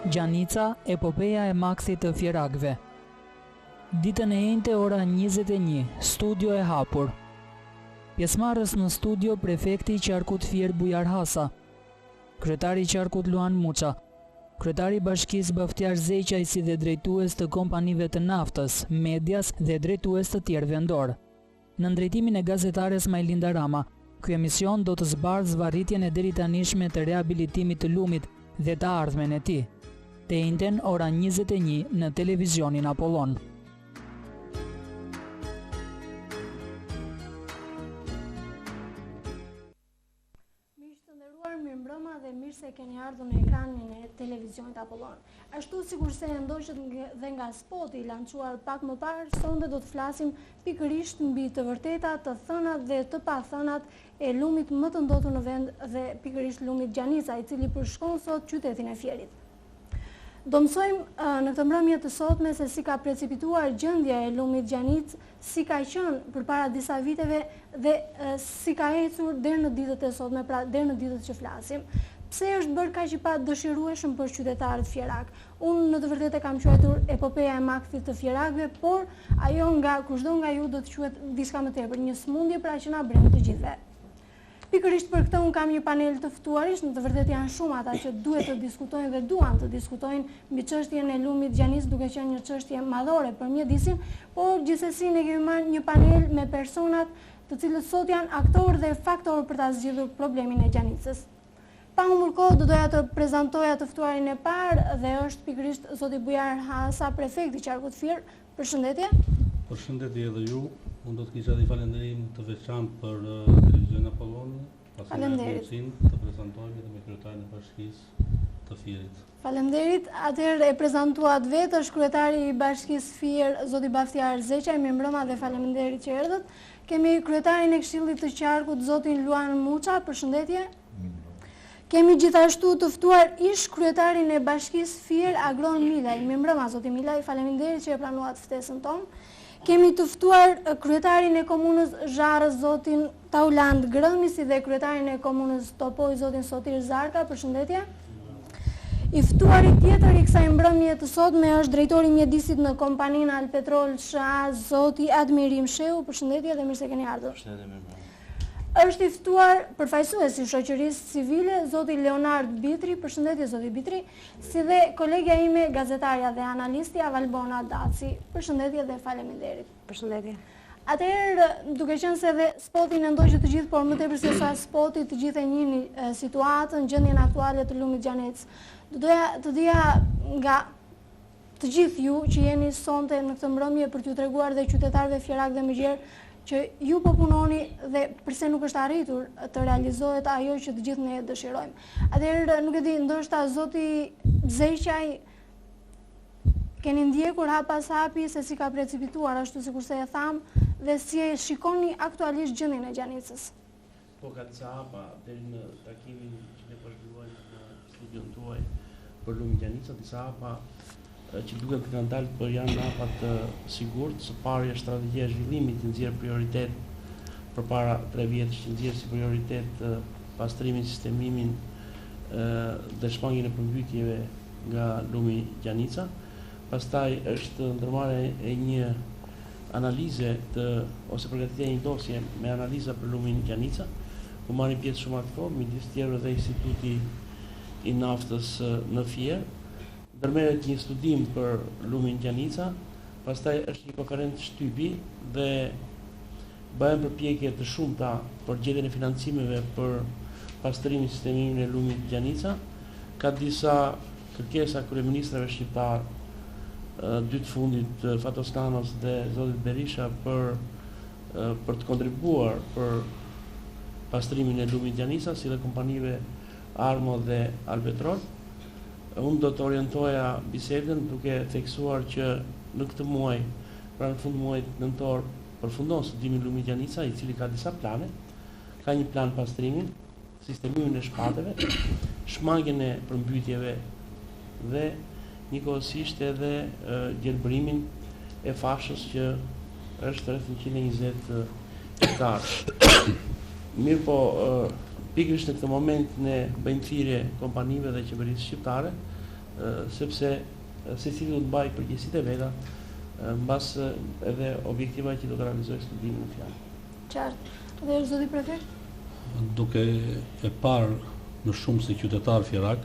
Gjanica, epopeja e Maksit të Fjerakëve. Ditën e njëjtë ora 21, studio e hapur. Pjesëmarrës në studio prefekti i qarkut Fier Bujar Hasa, kryetari i qarkut Luan Muça, kryetari i bashkisë Baftiar Zeqaj si dhe drejtues të kompanive të naftës, medias dhe drejtues të tjerë vendor. Në drejtimin e gazetares Majlinda Rama, ky emision do të zbardhë zvarritjen e deri tanishme të riabilitimit të lumit dhe të ardhmen e tij. Të njëjtën ora 21 në televizionin Apollon. Mirëmbrëma dhe mirë se keni ardhur në ekranin e televizionit Apollon. Ashtu sikurse e ndoqët dhe nga spoti i lançuar pak më parë, sonte do të flasim pikërisht mbi të vërtetat, të thënat dhe të pathënat e lumit më të ndotur në vend dhe pikërisht lumit Gjanica, i cili përshkon sot qytetin e Fierit. Do mësojmë në këtë mbrëmje të sotme se si ka precipituar gjendja e lumit Gjanic, si ka qenë përpara disa viteve dhe si ka ecur deri në ditët e sotme, pra deri në ditët që flasim. Pse është bërë kaq i padëshirueshëm për qytetarët fjerak? Unë në të vërtetë kam quajtur epopeja e Maksit të Fjerakëve, por ajo nga kushdo nga ju do të quhet diçka më tepër, një smundje pra që na bren të gjithëve. Pikërisht për këtë unë kam një panel të ftuarish, në të vërtetë janë shumë ata që duhet të diskutojnë dhe duan të diskutojnë mbi çështjen e lumit Gjanic, duke qenë një çështje madhore për mjedisin, por gjithsesi ne kemi marrë një panel me personat të cilët sot janë aktorë dhe faktorë për ta zgjidhur problemin e Gjanicës. Pa humbur kohë, do doja të prezantoja të ftuarin e parë dhe është pikërisht zoti Bujar Hasa, prefekti i qarkut Fier. Përshëndetje. Përshëndetje edhe ju. Unë do të kisha një falënderim të veçantë për televizionin Apollon, pasi na mundësin të prezantojmë edhe me kryetarin e bashkisë të Fierit. Faleminderit. Atëherë e prezantuat vetë, është kryetari i bashkisë Fier, zoti Baftiar Zeqaj. Mirëmbrëma dhe faleminderit që erdhët. Kemi kryetarin e Këshillit të Qarkut, zotin Luan Muça. Përshëndetje. Kemi gjithashtu të ftuar ish kryetarin e bashkisë Fier, Agron Milaj. Mirëmbrëma zoti Milaj, faleminderit që e pranuat ftesën tonë. Kemi të ftuar kryetarin e komunës Zharrës, zotin Tauland Grëmi, si dhe kryetarin e komunës Topoj, zotin Sotir Zarka. Përshëndetje. I ftuari tjetër i kësaj mbrëmje të sotme është drejtori i mjedisit në kompaninë Alpetrol SHA, zoti Admirim Sheu. Përshëndetje dhe mirë se keni ardhur. Përshëndetje, mirë. Është i ftuar përfaqësuesi i shoqërisë civile, zoti Leonard Bitri. Përshëndetje zoti Bitri, si dhe kolegja ime, gazetarja dhe analistja Valbona Daci. Përshëndetje dhe faleminderit. Përshëndetje. Atëherë, duke qenë se dhe spotin e ndoqët të gjithë, por më tepër se sa spoti, të gjithë e njihni situatën, gjendjen aktuale të lumit Gjanic. Do doja të dija nga të gjithë ju që jeni sonte në këtë mbrëmje për t'ju treguar dhe qytetarëve fjerak dhe më gjerë që ju po punoni dhe përse nuk është arritur të realizohet ajo që të gjithë ne dëshirojmë. Atëherë, nuk e di, ndoshta zoti Zeqaj, keni ndjekur hap pas hapi se si ka precipituar ashtu sikurse e tham dhe si e shikoni aktualisht gjendjen e Gjanicës. Po ka disa hapa deri në takimin që ne po zhvillojmë në studion tuaj për lumin Gjanica, disa hapa që duket të kanë dalë, por janë hapa të sigurt. Së pari është strategjia e zhvillimit që nxjerr prioritet përpara 3 vjetësh, që nxjerr si prioritet pastrimin, sistemimin dhe shmangjen e përmbytjeve nga lumi Gjanica. Pastaj është ndërmarrja e një analize ose përgatitja e një dosje me analiza për lumin Gjanica, ku marrin pjesë shumë aktorë, midis tjerëve dhe Instituti i Naftës në Fier. Ndërmerret një studim për lumin Gjanica, pastaj është një konferencë shtypi dhe bëhen përpjekje të shumta për gjetjen e financimeve për pastrimin, sistemimin e lumit Gjanica. Ka disa kërkesa kryeministrave shqiptar, dy të fundit Fatos Nanos dhe zotit Berisha për të kontribuar për pastrimin e lumit Gjanica, si dhe kompanive Armo dhe Alpetrol. Unë do të orientoja bisedën duke theksuar që në këtë muaj, pra në fund muajit nëntor, përfundon studimi i lumit Gjanica, i cili ka disa plane. Ka një plan pastrimin, sistemimin e shpateve, shmangjen e përmbytjeve dhe njëkohësisht edhe gjelbërimin e fashës që është rreth 120 hektarë. Mirë po, pikërisht në këtë moment ne bëjmë thirrje kompanive dhe qeverisë shqiptare sepse secili do të mbajë përgjegjësitë e veta mbas edhe objektivave që do të realizojë studimin në fjalë. Qartë. Dhe zoti prefekt? Duke e parë në shumë si qytetar fjerak,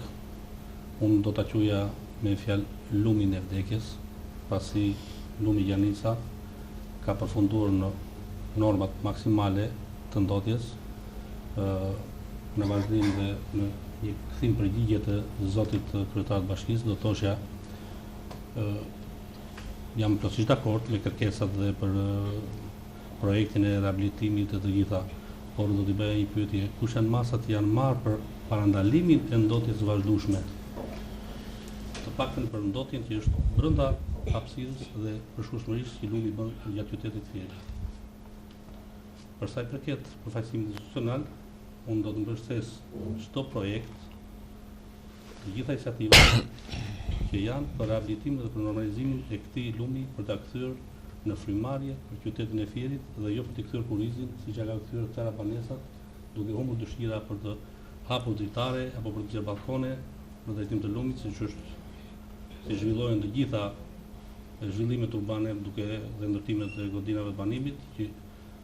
unë do ta quaja me fjalë lumin e vdekjes, pasi lumi Gjanica ka përfunduar në normat maksimale të ndotjes, në vazhdim dhe në një kthim përgjigje të zotit kryetar të bashkisë, do thoshja jam plotësisht dakord me kërkesat dhe për projektin e rehabilitimit të gjitha, por do t'i bëja një pyetje, kush janë masat që janë marrë për parandalimin e ndotjes së vazhdueshme? Të paktën për ndotjen që është brenda hapësirës dhe përshkueshmërisë që lumi bën gjatë qytetit Fierit. Për sa i përket përfaqësimit institucional, unë do të mbështes çdo projekt, të gjitha iniciativat që janë për rehabilitimin dhe për normalizimin e këtij lumi për ta kthyer në frymarrje për qytetin e Fierit dhe jo për të kthyer kurizin siç ja ka kthyer tëra banesat, duke humbur dëshira për të hapur dritare apo për të gjerë balkone në drejtim të lumit, siç zhvillohen të gjitha zhvillimet urbane duke dhe ndërtimet e godinave të banimit që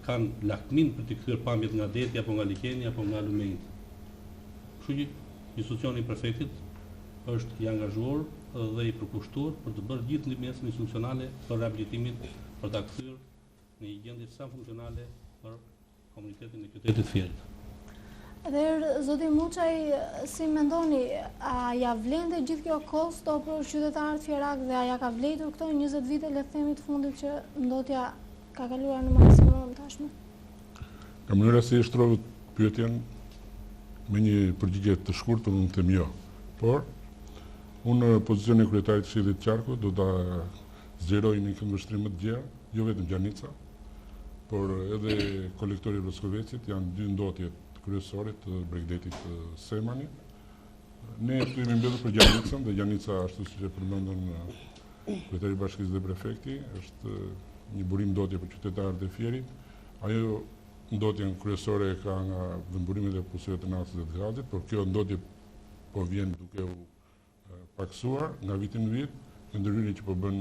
kanë lakmin për të kthyer pamjet nga deti apo nga liqeni apo nga lumejt. Kështu që institucioni i prefektit është i angazhuar dhe i përkushtuar për të bërë gjithë ndërmjetësinë institucionale për rehabilitimin, për ta kthyer në një gjendje sa funksionale për komunitetin e qytetit Fierit. Dhe zoti Muçaj, si mendoni, a ja vlen gjithë kjo kosto për qytetarët fierak dhe a ja ka vlerëtur këto 20 vite le të themi të fundit që ndotja ka kaluar në maksimum tashmë? Në mënyrë se i shtrovët pyetjen me një përgjigje të shkurtër, unë them jo. Por unë në pozicionin e kryetarit të Këshillit të Qarkut do ta zgjeroj një këndvështrim më të gjerë, jo vetëm Gjanica, por edhe kolektori Roskovecit, janë dy ndotje kryesore të Bregdetit të Semani. Ne këtu jemi mbledhur për Gjanicën, dhe Gjanica, ashtu siç e përmendën kryetari i bashkisë dhe prefekti, është një burim ndotje për qytetarët e Fierit. Ajo ndotjen kryesore ka nga vendburimet e pusëve të Natës dhe të Gazit, por kjo ndotje po vjen duke u paksuar nga viti në vit, në ndërhyrjen që po bën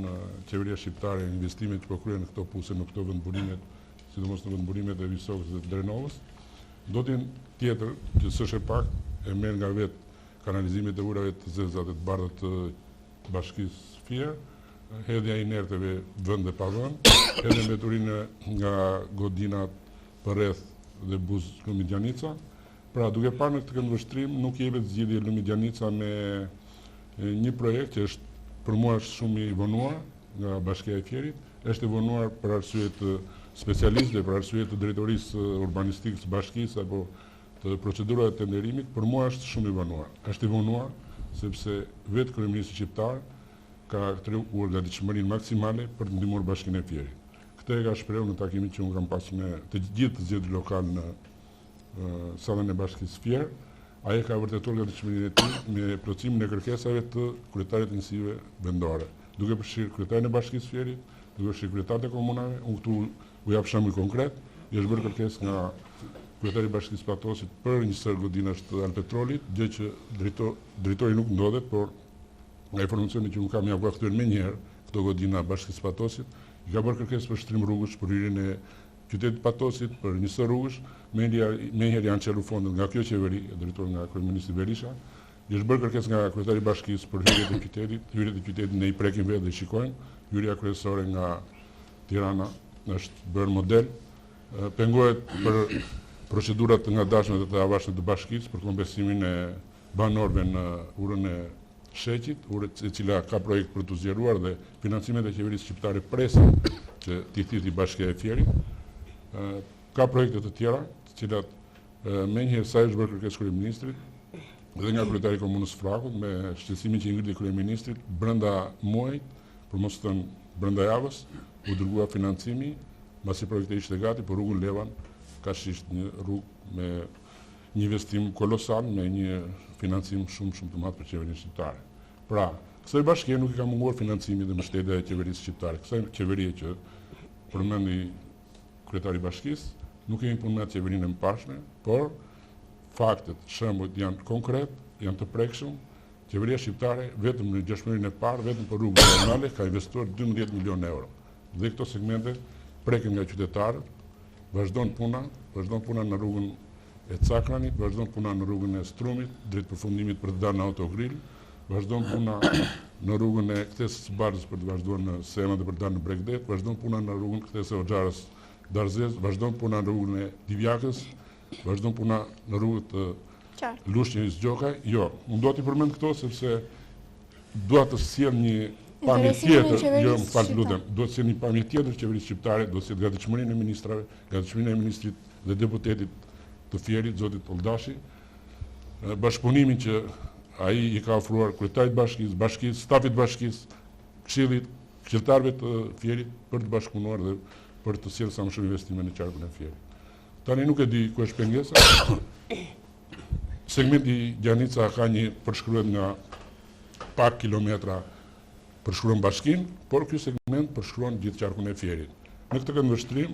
qeveria shqiptare, investimet që po kryen në këto puse, në këto vendburimet, sidomos në vendburimet e Visokës dhe të Drenovës. Ndotjen tjetër, që s'është e pak, e merr nga vetë kanalizimet e urave të zeza dhe të bardha të bashkisë Fier, hedhja inerteve vend dhe pa vend, hedhja mbeturine nga godinat përreth dhe buz lumit Gjanica. Pra, duke parë në këtë këndvështrim, nuk jepet zgjidhje lumit Gjanica me një projekt që është për mua është shumë i vonuar nga Bashkia e Fierit, është i vonuar për arsye të specialistëve, për arsye të drejtorisë urbanistikë së bashkisë apo të procedurave të tenderimit, për mua është shumë i vonuar. Është i vonuar sepse vetë kryeministri shqiptar ka treguar gatishmërinë maksimale për të ndihmuar Bashkinë e Fierit. Këtë e ka shprehur në takimin që unë kam pasur me të gjithë të zgjedhur lokal në sallën e Bashkisë Fier. Ai ka vërtetuar gatishmërinë e tij me plotësimin e kërkesave të kryetarit të njësive vendore. Duke përfshirë kryetarin e Bashkisë Fierit, duke përfshirë kryetarët e komunave, unë këtu u jap shembull konkret, i është bërë kërkesë nga kryetari i Bashkisë Patosit për një sër godinash të Alpetrolit, gjë që drejtori nuk ndodhet, por nga informacioni që unë kam ja kthyer më njëherë këto godina Bashkisë Patosit, i ka bërë kërkesë për shtrim rrugësh për hyrjen e qytetit Patosit, për një sër rrugësh, më njëherë janë çelur fondet nga kjo qeveri, drejtuar nga kryeministri Berisha. I është bërë kërkesë nga kryetari i bashkisë për hyrjet e qytetit, ne i prekim vetë dhe shikojmë. Hyrja kryesore nga Tirana është bërë model, pengohet për procedurat të ngadashme dhe të avashme të bashkisë për kompensimin e banorëve në urën e Sheqit, e cila ka projekt për të zgjeruar dhe financimet e qeverisë shqiptare presin që t'i thithë Bashkia e Fierit. Ka projekte të tjera, të cilat menjëherë sa është bërë kërkesë kryeministrit dhe nga kryetari i komunës Frakut me shqetësimin që i ngriti kryeministrit brenda muajit, për mos të thënë brenda javës, u dërgua financimi, mbasi projekti ishte gati, por rrugën Levan ka ishte një rrugë me një investim kolosal, me një financim shumë të madh për qeverinë shqiptare. Pra, kësaj bashkie nuk i ka munguar financimi dhe mbështetja e qeverisë shqiptare. Kësaj qeverie që përmendi kryetari i bashkisë nuk kemi punë me atë qeverinë e mëparshme, por faktet, shembujt janë konkret, janë të prekshëm, qeveria shqiptare vetëm në gjashmërinë e parë, vetëm për rrugën nacionale ka investuar 12 milionë euro. Dhe këto segmente preken nga qytetarët, vazhdon puna në rrugën e Cakranit, vazhdon puna në rrugën e Strumit, drejt përfundimit për të dalë në autogrill, vazhdon puna në rrugën e ktesës së Bardhës për të vazhduar në Sena dhe për të dalë në Bregdet, vazhdon puna në rrugën ktesës e Hoxharës Darzez, vazhdon puna në rrugën e Divjakës, vazhdon puna në rrugën të Lushnjës Gjokaj. Jo, unë do t'i përmend këto sepse dua të sjell një pamje tjetër, jo më fal lutem, do të sjell një pamje tjetër qeverisë shqiptare, do të sjell gatishmërinë e ministrave, gatishmërinë e ministrit dhe deputetit të Fierit, zotit Oldashi, bashkëpunimin që ai i ka ofruar kryetarit bashkisë, stafit bashkisë, këshilltarëve të Fierit për të bashkëpunuar dhe për të sjellë sa më shumë investime në qarkun e Fierit. Tani nuk e di ku është pengesa. Segmenti Gjanica ka një përshkruhet nga pak kilometra përshkruan bashkinë, por ky segment përshkruan gjithë qarkun e Fierit. Në këtë këndvështrim,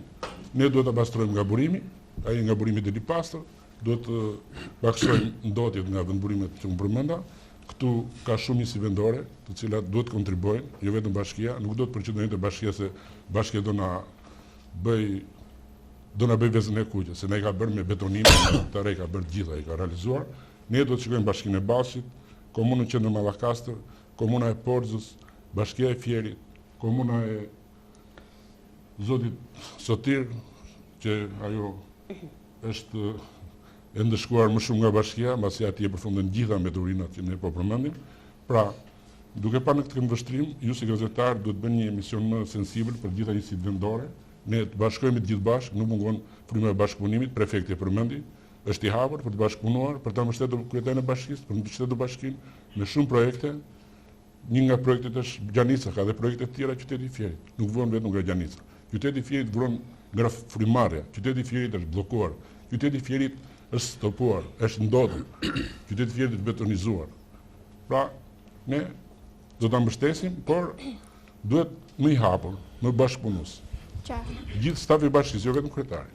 ne duhet ta pastrojmë ngaburimin, ai ngaburimi deri pastër, duhet të paksojmë ndotjet nga vendburimet që unë përmenda. Këtu ka shumë njësi vendore, të cilat duhet kontribojnë, jo vetëm bashkia, nuk do të përqendrohet te bashkia se bashkia do na bëj vezën e kuqe, se ne ka bërë me betonimin, të rej ka bërë gjitha, i ka realizuar. Ne do të shikojmë bashkinë e Bashkit, komunën Qendër Mallakastër, komuna e Porzës, bashkia e Fierit, komuna e zotit Sotir, që ajo është e ndëshkuar më shumë nga bashkia, mbasi atje përfunden gjitha mbeturinat që ne po përmendim. Pra, duke parë në këtë këndvështrim, ju si gazetar duhet bëni një emision më sensibël për gjitha njësitë vendore. Ne të bashkojmë të gjithë bashkë, nuk mungon fryma e bashkëpunimit, prefekti e përmendi, është i hapur për të bashkëpunuar, për ta mbështetur kryetarin e bashkisë, për të mbështetur bashkinë me shumë projekte. Një nga projektet është Gjanica, ka dhe projekte të tjera qyteti i Fierit. Nuk vron vetëm nga Gjanica. Qyteti i Fierit vron nga frymarrja, qyteti i Fierit është bllokuar, qyteti i Fierit është stopuar, është ndodhur, qyteti i Fierit është betonizuar. Pra, ne do ta mbështesim, por duhet më i hapur, më bashkëpunues. Gjithë stafi i bashkisë, jo vetëm kryetari.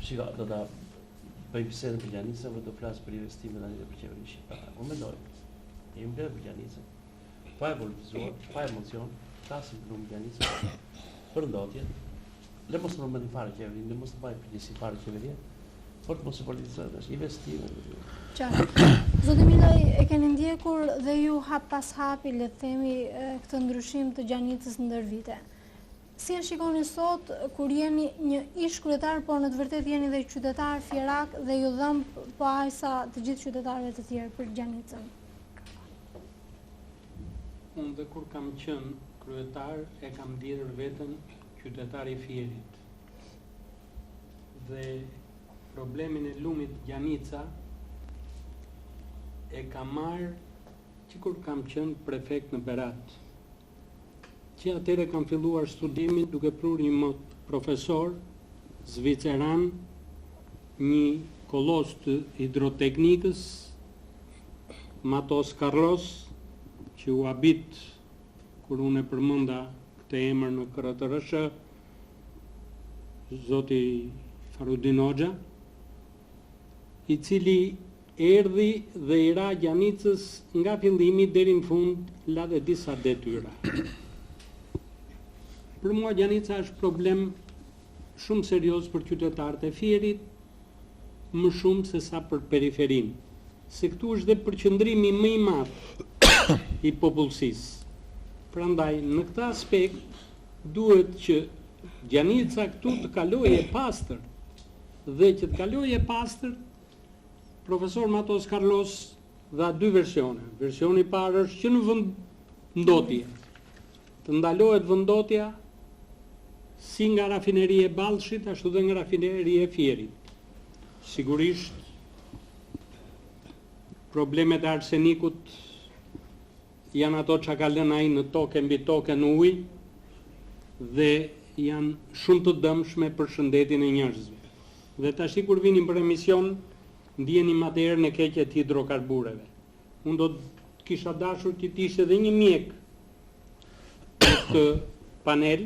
Shiko, do ta bëj bisedën për Gjanicën, do të flas për investimet tani për qeverinë shqiptare. Unë mendoj, jemi blerë për Gjanicën, pa evoluizuar, pa emocion, flasim për Gjanicën, për ndotjet, le mos të përmendim fare qeverinë, le mos të bëjmë përgjegjësi fare qeverinë, por të mos e politizojmë, është investime. Qartë. Zoti Milaj, e keni ndjekur dhe ju hap pas hapi, le të themi, këtë ndryshim të Gjanicës ndër vite. Si e shikoni sot kur jeni një ish kryetar, por në të vërtetë jeni dhe qytetar fierak dhe ju dhëm po aq sa të gjithë qytetarëve të tjerë për Gjanicën? Unë dhe kur kam qenë kryetar e kam lidhur veten qytetar i Fierit. Dhe problemin e lumit Gjanica e kam marrë që kur kam qenë prefekt në Berat. Që atëre kam filluar studimin duke prur një profesor zviceran, një kolos të hidroteknikës, Matos Carlos, që u habit kur unë e përmenda këtë emër në KRTRSH, zoti Farudin Hoxha, i cili erdhi dhe i ra Gjanicës nga fillimi deri në fund, la dhe disa detyra. Për mua Gjanica është problem shumë serios për qytetarët e Fierit, më shumë se sa për periferinë, se këtu është dhe përqendrimi më i madh i popullsisë. Prandaj në këtë aspekt duhet që Gjanica këtu të kalojë e pastër, dhe që të kalojë e pastër, profesor Matos Carlos dha dy versione. Versioni i parë është që në vendotje të ndalohet vendotja si nga rafineria e Ballshit, ashtu dhe nga rafineria e Fierit. Sigurisht, problemet e arsenikut janë ato që ka lënë ai në tokë, mbi tokë, në ujë, dhe janë shumë të dëmshme për shëndetin e njerëzve. Dhe tash kur vinin për emision, ndjeni materën e keqe të hidrokarbureve. Unë do të kisha dashur që të ishte edhe një mjek të panel,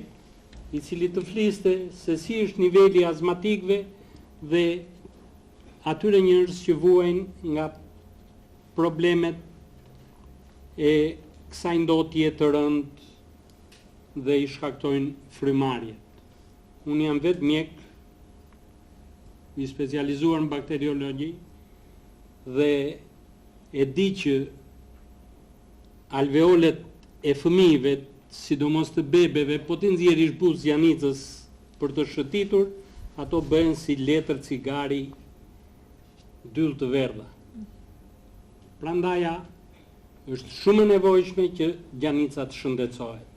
i cili të fliste se si është niveli azmatikëve dhe atyre njerëz që vuajnë nga problemet e kësaj ndotje të rënd dhe i shkaktojnë frymarrjet. Unë jam vetë mjek i specializuar në bakteriologji dhe e di që alveolet e fëmijëve, sidomos të bebeve, po të nxjerrish buzë janicës për të shëtitur, ato bëhen si letër cigari dyll të verdha. Prandaja është shumë e nevojshme që gjanica të shëndetësohet.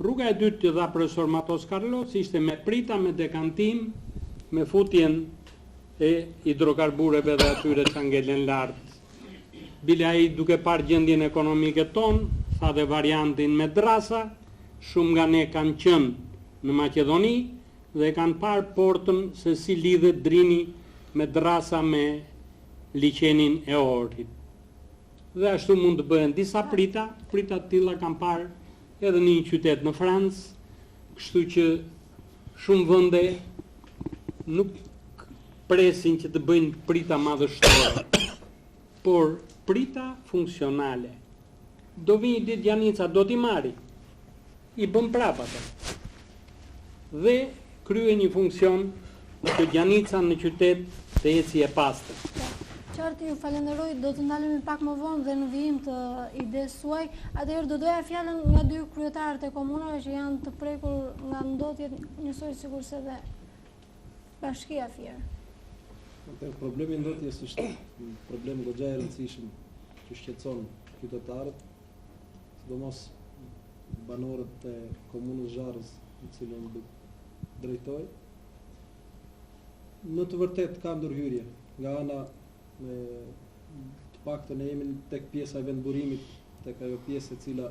Rruga e dytë që dha profesor Matos Carlos ishte me prita, me dekantim, me futjen e hidrokarbureve dhe atyre që ngelen lartë. Bile ai duke parë gjendjen ekonomike tonë, tha dhe variantin me drasa, shumë nga ne kanë qenë në Maqedoni dhe kanë parë portën se si lidhet Drini me drasa me liqenin e Ohrit. Dhe ashtu mund të bëhen disa prita të tilla kanë parë edhe në një qytet në Francë, kështu që shumë vende nuk presin që të bëjnë prita madhështore, por prita funksionale. Do vi një ditë gjanica, do t'i marri, i bën prapa atë. Dhe krye një funksion që gjanica në qytet të eci e pastër. Qartë, ju falenderoj, do të ndalemi pak më vonë dhe në vijim të idesë suaj. Atëherë do doja fjalën nga dy kryetarët e komunave që janë të prekur nga ndotjet njësoj sigurisht edhe Bashkia Fier. Problemi i ndotjes është një problem goxha i rëndësishëm që shqetëson qytetarët, sidomos banorët e komunës Zharës, në cilën drejtoj. Në të vërtetë ka ndërhyrje nga ana me të paktën e jemi tek pjesa e vendburimit, tek ajo pjesë e cila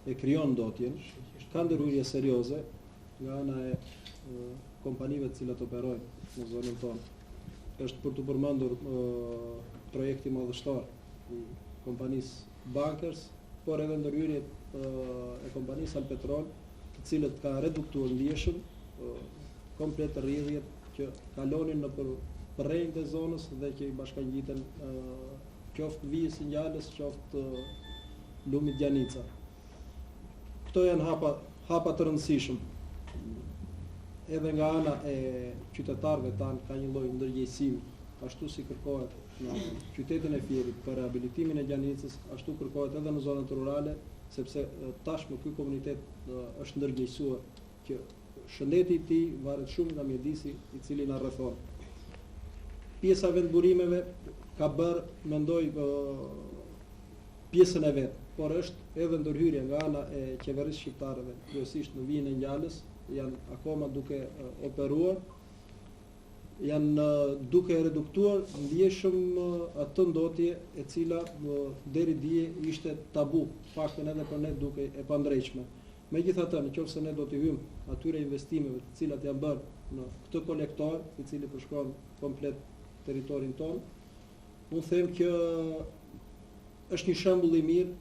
e krijon ndotjen, ka ndërhyrje serioze nga ana e kompanive të cilat operojnë në zonën tonë. Është për të përmendur projekti madhështor i kompanisë Bankers, por edhe ndërhyrje e kompanisë Alpetrol, të cilët ka reduktuar ndjeshëm komplet rrjedhjet që kalonin në përrejnë të zonës dhe që i bashkangjiten qoftë vijës së Ngjales, qoftë lumit Gjanica. Këto janë hapa të rëndësishëm. Edhe nga ana e qytetarëve tanë ka një lloj ndërgjegjësimi, ashtu si kërkohet në qytetin e Fierit për rehabilitimin e Gjanicës, ashtu kërkohet edhe në zonat rurale, sepse tashmë ky komunitet është ndërgjegjësuar që shëndeti i tij varet shumë nga mjedisi i cili na rrethon. Pjesa vendburimeve ka bërë, mendoj, pjesën e vet, por është edhe ndërhyrje nga ana e qeverisë shqiptare dhe kryesisht në vijën e Ngjales, janë akoma duke operuar, janë duke reduktuar ndjeshëm atë ndotje e cila deri dje ishte tabu, faktën edhe për ne duke e pandrejshme. Megjithatë, nëse ne do të hyjmë atyre investimeve të cilat janë bërë në këtë kolektor, i cili përshkron komplet territorin tonë, unë them që është një shembull i mirë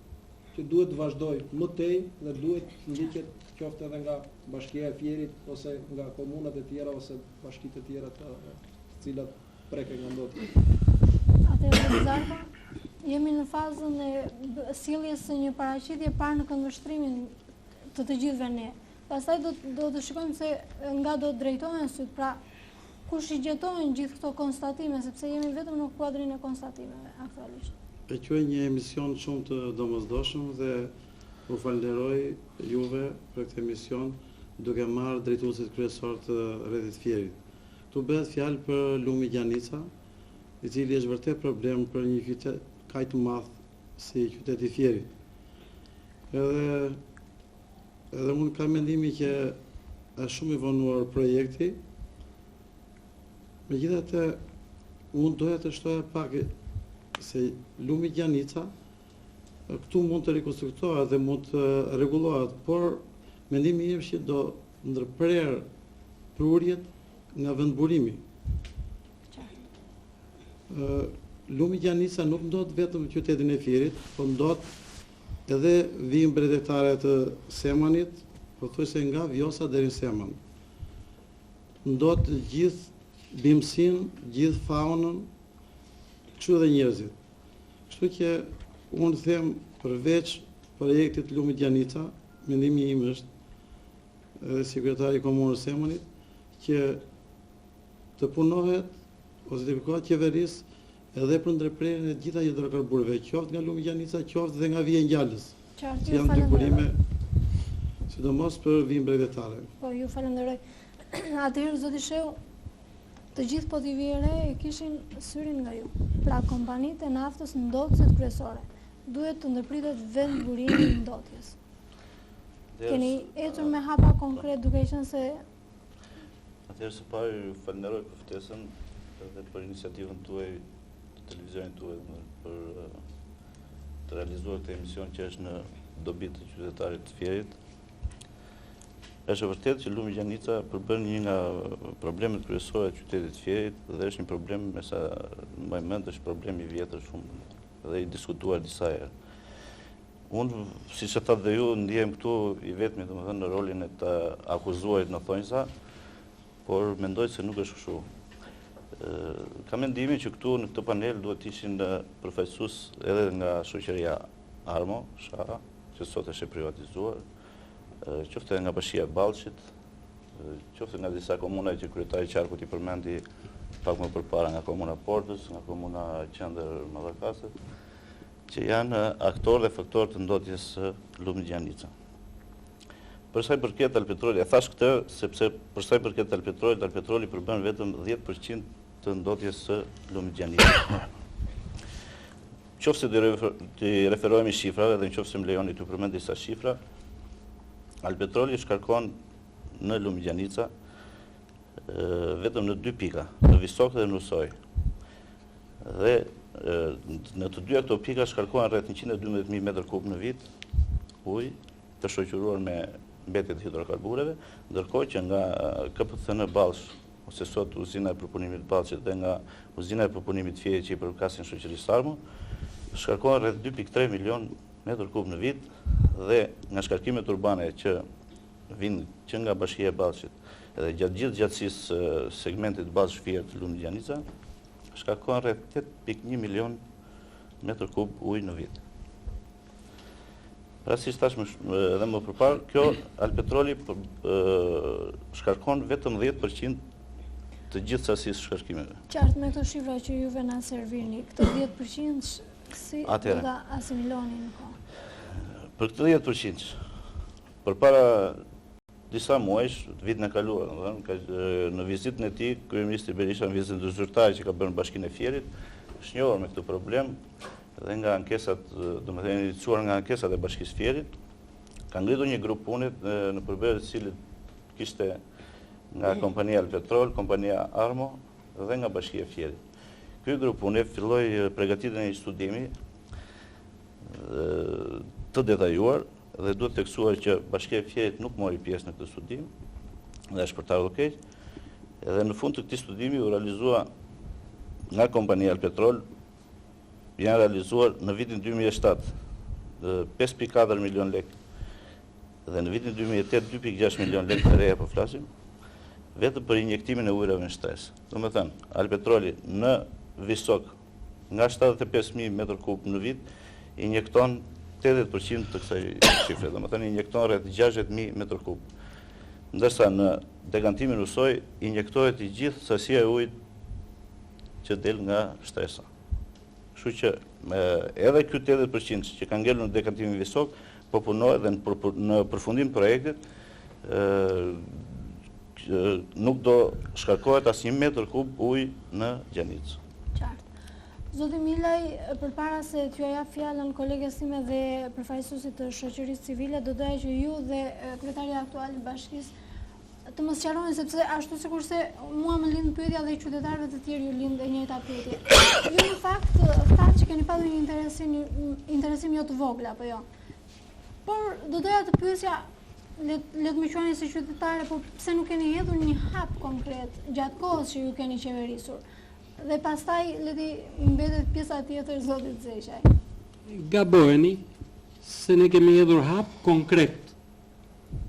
që duhet të vazhdoj më tej dhe duhet të ndiqet qoftë edhe nga Bashkia e Fierit ose nga komunat e tjera ose bashkitë e tjera të cilat preken nga ndotja. Atëherë, Zarko, jemi në fazën e sjelljes së një paraqitje parë në këndvështrimin të të gjithëve ne. Pastaj do të shikojmë se nga do të drejtohen syt, pra kush i gjetojnë gjithë këto konstatime, sepse jemi vetëm në kuadrin e konstatimeve aktualisht. E quaj një emision shumë të domosdoshëm dhe u falenderoj juve për këtë emision duke marrë drejtuesit kryesor të rrethit Fierit. Tu bëhet fjalë për lumi Gjanica, i cili është vërtet problem për një qytet kaq të madh si qyteti Fierit. Edhe unë kam mendimin që është shumë i vonuar projekti. Megjithatë, unë doja të shtoja pak se lumi Gjanica këtu mund të rekonstruktohet dhe mund të rregullohet, por mendimi im është që do ndërprer prurjet nga vendburimi. Lumi Gjanica nuk ndot vetëm qytetin e Fierit, por ndot edhe vijën bretetare të Semanit, pothuajse nga Vjosa deri në Seman. Ndot gjithë bimësin, gjithë faunën, kështu edhe njerëzit. Kështu që unë them përveç projektit Lumit Gjanica, mendimi im është, edhe sekretari i Komunës Semonit, që të punohet ose të aplikohet qeverisë edhe për ndërprerjen e gjitha hidrokarburëve, qoftë nga Lumi Gjanica, qoftë dhe nga Vija Ngjallës. Qartë, Që janë dy burime, sidomos për vijën brevetare. Po, ju falenderoj. Atëherë, zoti Sheu, të gjithë po t'i vire e kishin syrin nga ju. Pra, kompanitë e naftës ndotësit kryesore duhet të ndërpritet vend burimi i ndotjes. Keni etur me hapa konkret duke qenë se... Atëherë së pari ju falenderoj për ftesën dhe për iniciativën tuaj të televizionit tuaj për të realizuar këtë emision që është në dobi të qytetarit të Fierit. Është e vërtetë që Lumi Gjanica përbën një nga problemet kryesore të qytetit të Fierit dhe është një problem, me sa mbaj mend, është problem i vjetër shumë dhe i diskutuar disa herë. Unë, siç e thatë dhe ju, ndihem këtu i vetmi, domethënë në rolin e të akuzuarit në thonjza, por mendoj se nuk është kështu. Kam mendimin që këtu në këtë panel duhet ishin përfaqësues edhe nga shoqëria Armo, SHA, që sot është e privatizuar, qoftë edhe nga Bashkia e Ballshit, qoftë nga disa komuna që kryetari Qarkut i përmendi pak më përpara, nga komuna Portës, nga komuna Qendër Mallakasit, që janë aktorë dhe faktorë të ndotjes së Lumit Gjanica. Për sa i përket Alpetroli, e thash këtë sepse për sa i përket Alpetroli përbën vetëm 10% të ndotjes së Lumit Gjanica. Qofse të referohemi shifrave dhe nëse më lejoni të përmend disa shifra, Alpetroli shkarkon në Lumi Gjanica vetëm në 2 pika, në Visok dhe në Usoj. Dhe në të dy ato pika shkarkohen rreth 112.000 m3 në vit ujë të shoqëruar me mbetjet e hidrokarbureve, ndërkohë që nga KPCN Ballsh, ose sot uzina e përpunimit Ballshit dhe nga uzina e përpunimit Fierit që i përkasin shoqërisë Armo, shkarkohen rreth 2.3 milion m3 në vit dhe nga shkarkimet urbane që vinë që nga Bashkia e Ballshit edhe gjatë gjithë gjatësisë segmentit Ballsh Fier të Lumit Gjanica, shkarkohen rreth 8.1 milion m3 ujë në vit. Pra si thash edhe më përpara, kjo Alpetroli shkarkon vetëm 10% të gjithë sasisë shkarkimeve. Qartë, me këto shifra që juve na servirni, këto 10% si do ta asimiloni në kohë? Për këtë 10%, përpara disa muajsh, vitin e kaluar, në vizitën e tij, kryeministri Berisha në vizitën zyrtare që ka bërë në Bashkinë e Fierit, është njohur me këtë problem dhe nga ankesat, domethënë iniciuar nga ankesat e Bashkisë Fierit, ka ngritur një grup pune në përbërje të cilit kishte nga kompania Alpetrol, kompania Armo dhe nga Bashkia e Fierit. Ky grup pune filloi përgatitjen e një studimi të detajuar dhe duhet të theksuar që Bashkia e Fierit nuk mori pjesë në këtë studim, dhe është për të ardhur keq. Edhe në fund të këtij studimi u realizua nga kompania Alpetrol, janë realizuar në vitin 2007 5.4 milion lek dhe në vitin 2008 2.6 milion lek të reja po flasim, vetëm për injektimin e ujrave në shtresë. Domethënë, Alpetroli në Visok nga 75.000 m3 në vit injekton 80% të kësaj shifre, domethënë injekton rreth 60.000 m3. Ndërsa në dekantimin Usoj injektohet i gjithë sasia e ujit që del nga shtresa. Kështu që edhe ky 80% që ka ngelur në dekantimin Visok po punohet dhe në përfundim projektit nuk do shkarkohet asnjë metër kub ujë në Gjanicë. Qartë. Zoti Milaj, përpara se t'ju jap fjalën koleges time dhe përfaqësuesit të shoqërisë civile, do doja që ju dhe kryetari aktual i bashkisë të mos sqaroni, sepse ashtu sikurse mua më lind pyetja dhe qytetarëve të tjerë ju lind e njëjta pyetje. Ju në fakt që keni pasur një interesim jo të vogël apo jo. Por do doja të pyesja, le të më quani si qytetare, po pse nuk keni hedhur një hap konkret gjatë kohës që ju keni qeverisur? Dhe pastaj le të mbetet pjesa tjetër zotit Zeqaj. Gaboheni se ne kemi hedhur hap konkret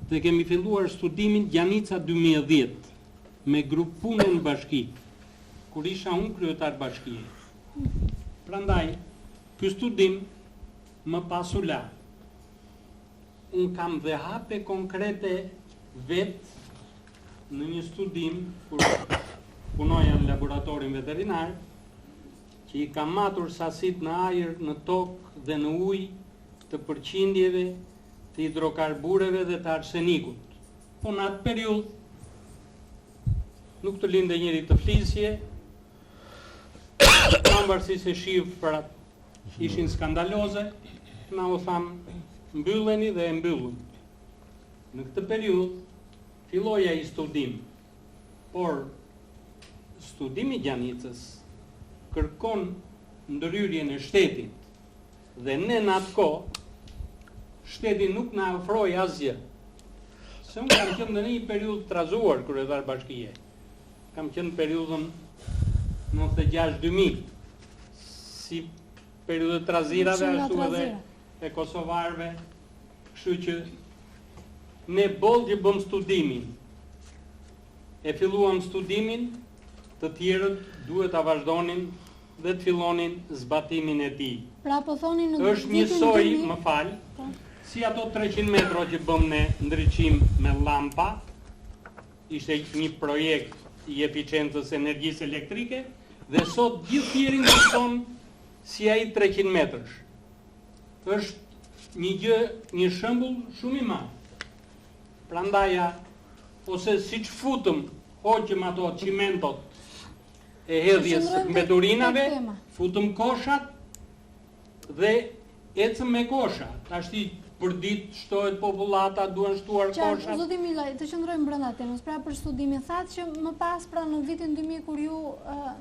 dhe kemi filluar studimin Gjanica 2010 me grup punë në bashki, kur isha unë kryetar bashkie. Prandaj, ky studim më pasu la. Unë kam dhe hape konkrete vetë në një studim, kur punoja në laboratorin veterinar, që i kam matur sasit në ajër, në tokë dhe në ujë të përqindjeve, të hidrokarbureve dhe të arsenikut. Po në atë periudhë, nuk të linde njëri të flisje, pavarësi se shifrat ishin skandaloze, na u thamë, mbylleni dhe e mbyllën. Në këtë periudhë, filloja i studim, por studimi Gjanicës kërkon ndërhyrjen e shtetit, dhe ne në atë kohë, shteti nuk na ofroi asgjë. Se unë kam qenë në një periudhë trazuar kryetar bashkie. Kam qenë periudhën 96-2000, si periudhë trazirave, ashtu edhe e kosovarëve, kështu që ne bollë bëm studimin. E filluam studimin, të tjerët duhet ta vazhdonin dhe të fillonin zbatimin e tij. Pra po thoni në është njësoj, më fal, si ato 300 metro që bëm ne ndriçim me lampa, ishte një projekt i eficiencës energjisë elektrike, dhe sot gjithë tjerin kupton si ai 300 metrësh. Është një gjë, një shembull shumë i madh. Prandaja, ose siç futëm, hoqëm ato cimentot e hedhjes mbeturinave, futëm koshat dhe ecëm me kosha. Tashti për ditë shtohet popullata, duhen shtuar koshat. Zoti Milaj, të qëndrojmë brenda temës, pra për studimin thatë që më pas pra në vitin 2000 kur ju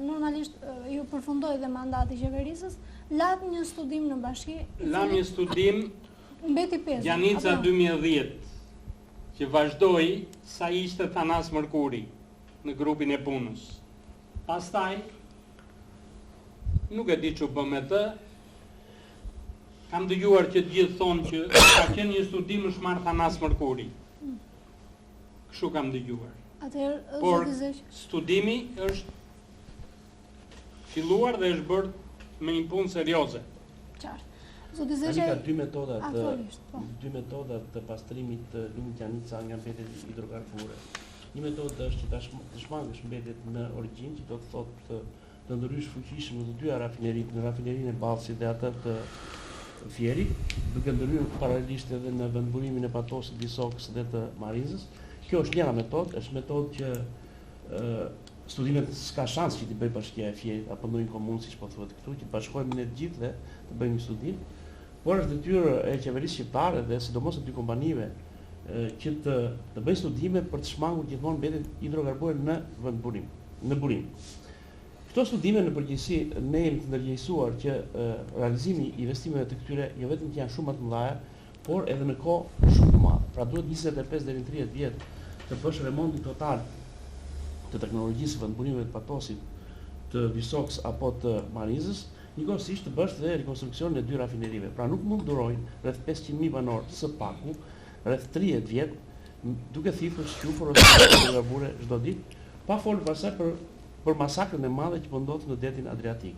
normalisht ju përfundoi dhe mandati i qeverisës, lat një studim në bashki. Lam një studim mbeti 5. Gjanica 2010, që vazhdoi sa ishte Thanas Mërkuri në grupin e punës. Pastaj nuk e di çu bëm me të. Kam dëgjuar që të gjithë thonë që ka qenë një studim në shmarrë Thanas Mërkuri. Kështu kam dëgjuar. Atëherë, por studimi është filluar dhe është bërë me një punë serioze. Qartë. Zoti Zeqaj, ka dy metodat të pastrimit të lumit Gjanica nga mbetet hidrokarbure. Një metodë është që të shmangësh mbetet në origjinë, që do të thotë të ndrysh fuqishëm në të dyja rafineritë, në rafinerinë e Ballësit dhe atë të Fierit, duke ndërhyrë paralelisht edhe në vendburimin e Patosit, Disokës dhe të Marinzës. Kjo është njëra metodë, është metodë që studimet s'ka shans që t'i bëj bashkia e Fierit apo ndonjë komunë, siç po thuhet këtu, që bashkohemi ne të gjithë dhe të bëjmë një studim, por është detyrë e qeverisë shqiptare dhe sidomos e dy kompanive që të bëjnë studime për të shmangur gjithmonë mbetet hidrokarbure në vendburim, në burim. Këto studime në përgjithësi ne jemi të ndërgjegjësuar që realizimi i investimeve të këtyre jo vetëm që janë shumë më të mëdha, por edhe në kohë shumë të madhe. Pra duhet 25 deri në 30 vjet të bësh remontin total të teknologjisë së vendburimeve të Patosit, të Disokës apo të Marinzës, njëkohësisht të bësh dhe rekonstruksionin e dy rafinerive. Pra nuk mund durojnë rreth 500.000 banorë së paku, rreth 30 vjet, duke thithur shqufur ose hidrokarbure çdo ditë, pa folur pastaj për masakrën e madhe që po ndodh në detin Adriatik.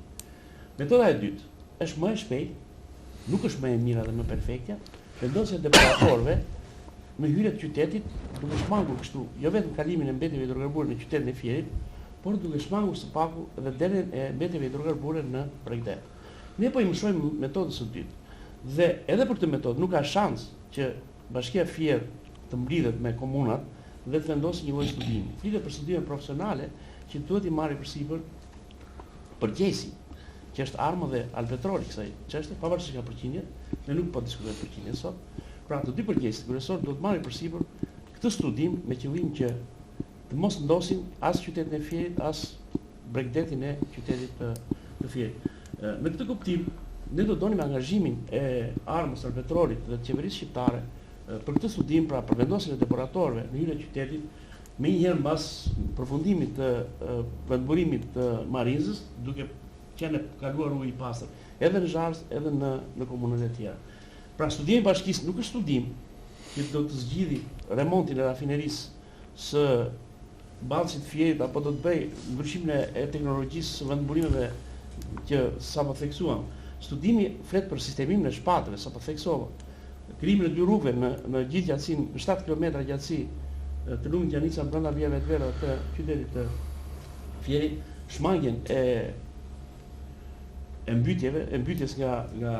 Metoda e dytë është më e shpejtë, nuk është më e mira dhe më perfektja, vendosja e depuratorëve në hyrje të qytetit, duke shmangur kështu, jo vetëm kalimin e mbetjeve hidrokarbure në qytetin e Fierit, por duke shmangur së paku edhe derën e mbetjeve hidrokarbure në Bregdet. Ne po i mësojmë metodën së dytë. Dhe edhe për këtë metodë nuk ka shans që Bashkia Fier të mblidhet me komunat dhe të vendosë një lloj studimi. Flitet për studime profesionale që duhet i marrë përsipër përgjegjësi, që është armë dhe alpetroli kësaj çështje, pavarësisht nga përqindjet, ne nuk po diskutojmë përqindjen sot. Pra të dy përgjegjësit kryesor duhet marrë përsipër këtë studim me qëllim që të mos ndosin as qytetin e Fierit, as Bregdetin e qytetit të Fierit. Me këtë kuptim, ne do donim angazhimin e armës së alpetrolit dhe të qeverisë shqiptare për këtë studim, pra për vendosjen e depuratorëve në hyrje të qytetit, me njëherë mbas përfundimit të vendburimit të Marinzës, duke qenë kaluar ujë i pastër, edhe në Zharës, edhe në komunat e tjera. Pra studimi i bashkisë nuk është studim që do të zgjidhë remontin e rafinerisë së Ballësit Fierit apo do të bëjë ndryshimin e teknologjisë së vendburimeve që sapo theksuam. Studimi flet për sistemimin e shpatëve, sa po theksova. Krijimin e dy rrugëve në gjithë gjatësinë, në 7 kilometra gjatësi të lumit Gjanica brenda vijave të vera të qytetit të Fierit, shmangjen e mbytjes nga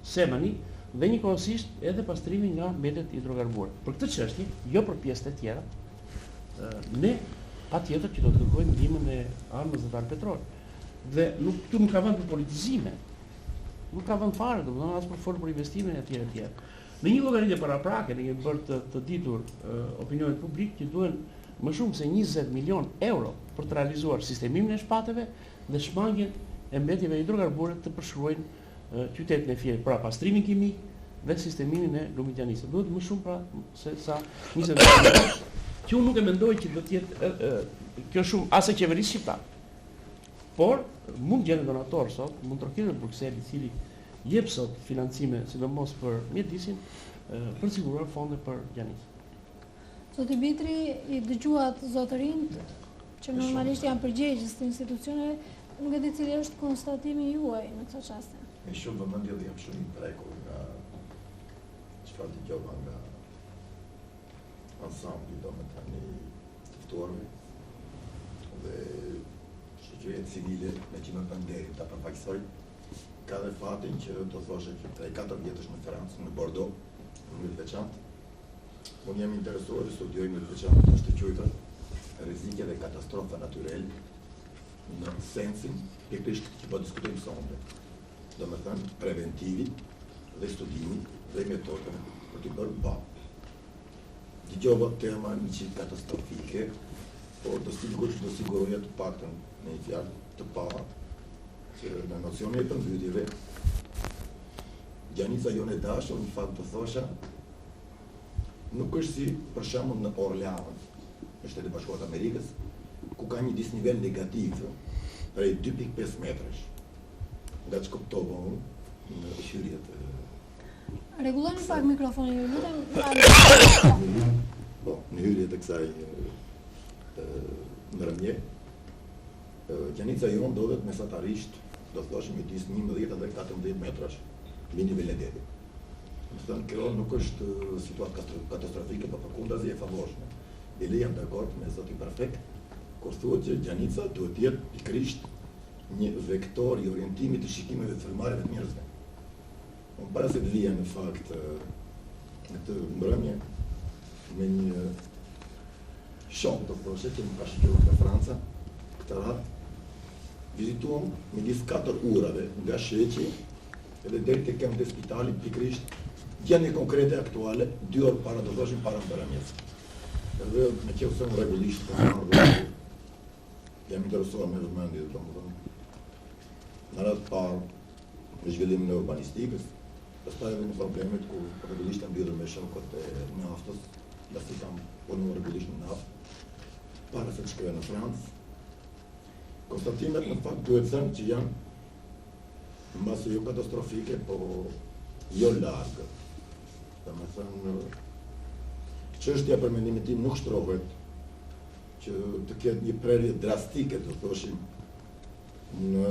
semani dhe njëkohësisht edhe pastrimi nga mbetet hidrokarbure. Për këtë çështje, jo për pjesët e tjera, ne patjetër që do të kërkojmë ndihmën e Armës Zyrtare Petrol. Dhe këtu nuk ka vend për politizime. Nuk ka vend fare, domethënë as për fol për investime e tjera e tjera. Në një llogaritje paraprake ne kemi bërë të ditur opinionit publik që duhen më shumë se 20 milion euro për të realizuar sistemimin e shpatëve dhe shmangjen e mbetjeve hidrokarbure të përshkruajnë qytetin e Fierit, pra pastrimin kimik dhe sistemimin e lumit Gjanicës. Duhet më shumë pra se sa 20 milion euro, që unë nuk e mendoj që do të jetë kjo shumë as e qeverisë shqiptare. Por mund gjeni donator sot, mund trokitet në Bruksel, i cili jep sot financime, sidomos për mjedisin, për siguruar fonde për Gjanicën. Zoti Bitri, i dëgjuat zotërinj që normalisht janë përgjegjës të institucioneve, nuk e di cili është konstatimi juaj në këtë çast. Me shumë vëmendje dhe jam shumë i prekur nga çfarë dëgjova nga ansambli, domethënë të ftuarve dhe shoqëria civile me që më panderi ta përfaqësoj, ka dhe fatin që do thoshe që prej 4 vjetësh në Francë, në Bordeaux, në mënyrë të veçantë, unë jam interesuar të studioj në të veçantë të shkëlqyer rrezike dhe katastrofa natyrale në sensin pikërisht që po diskutojmë sonte. Domethënë preventivi dhe studimi dhe metodën për të bërë ba. Dëgjova tema një katastrofike, por do siguroja të paktën në një fjalë të para që në nocionin e përmbytjeve Gjanica jone dashur, në fakt të thosha, nuk është si për shembull në Orleans, në Shtetet e Bashkuara të Amerikës, ku ka një disnivel negativ prej 2.5 metrash. Nga që kuptova unë në hyrjet. Rregulloni pak mikrofonin, ju lutem. Po, në hyrjet e kësaj ndërmje, Gjanica jonë ndodhet mesatarisht, do thoshim midis 11 dhe 14 metrash mbi nivelin e detit. Do të thënë, kjo nuk është situatë katastrofike, por përkundazi e favorshme. Dhe jam dakord me zotin prefekt kur thuhet që Gjanica duhet të jetë pikërisht një vektor i orientimit të shikimeve të frymëmarrjeve të njerëzve. Unë para se të vija në fakt në këtë mbrëmje me një shok të thoshe që më ka shikuar nga Franca, këtë radhë vizituam midis 4 urave nga sheqi edhe deri te këmbë të spitalit pikërisht gjendje konkrete aktuale 2 orë para, do thoshim para mbrëmjes. Edhe me qenë se unë rregullisht po jam interesuar me vëmendje, domethënë në radhë parë në zhvillimin e urbanistikës, pastaj edhe në problemet ku rregullisht jam lidhur me shokët e naftës, pasi kam punuar rregullisht në naftë, para se të shkoja në Francë. Konstatimet në fakt duhet thënë që janë mbase jo katastrofike, po jo largë. Domethënë çështja për mendimin tim nuk shtrohet që të ketë një prerje drastike, të thoshim, në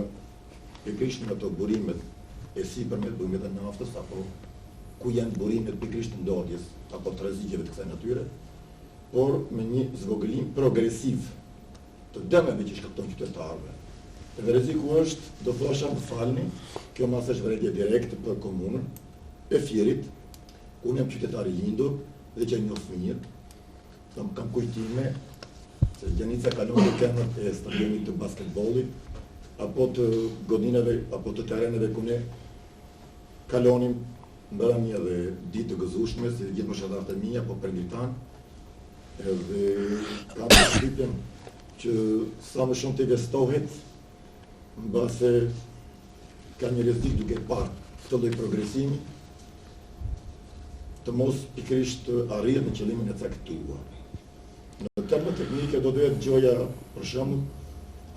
pikërisht në ato burimet e sipërmet burimeve të naftës, apo ku janë burimet pikërisht ndodhjes apo të rreziqeve të kësaj natyre, por me një zvogëlim progresiv të dëmeve që shkakton qytetarëve. Dhe rreziku është, do thosha, më falni, kjo mas është vërejtje direkte për komunën e Fierit, ku unë jam qytetar i lindur dhe që njoh fëmijët, kam kujtime se Gjanica kalon në kemët e stadionit të basketbollit, apo të godinave, apo të tereneve ku ne kalonim mbrëmje dhe ditë të gëzueshme, si gjithë moshatarët e mia, apo prindritan, edhe kam përshtypjen që sa më shumë të investohet, mbase ka një rrezik duke parë këtë lloj progresimi, të mos pikërisht arrihet në qëllimin e caktuar. Në termë teknike do duhet gjoja, për shembull,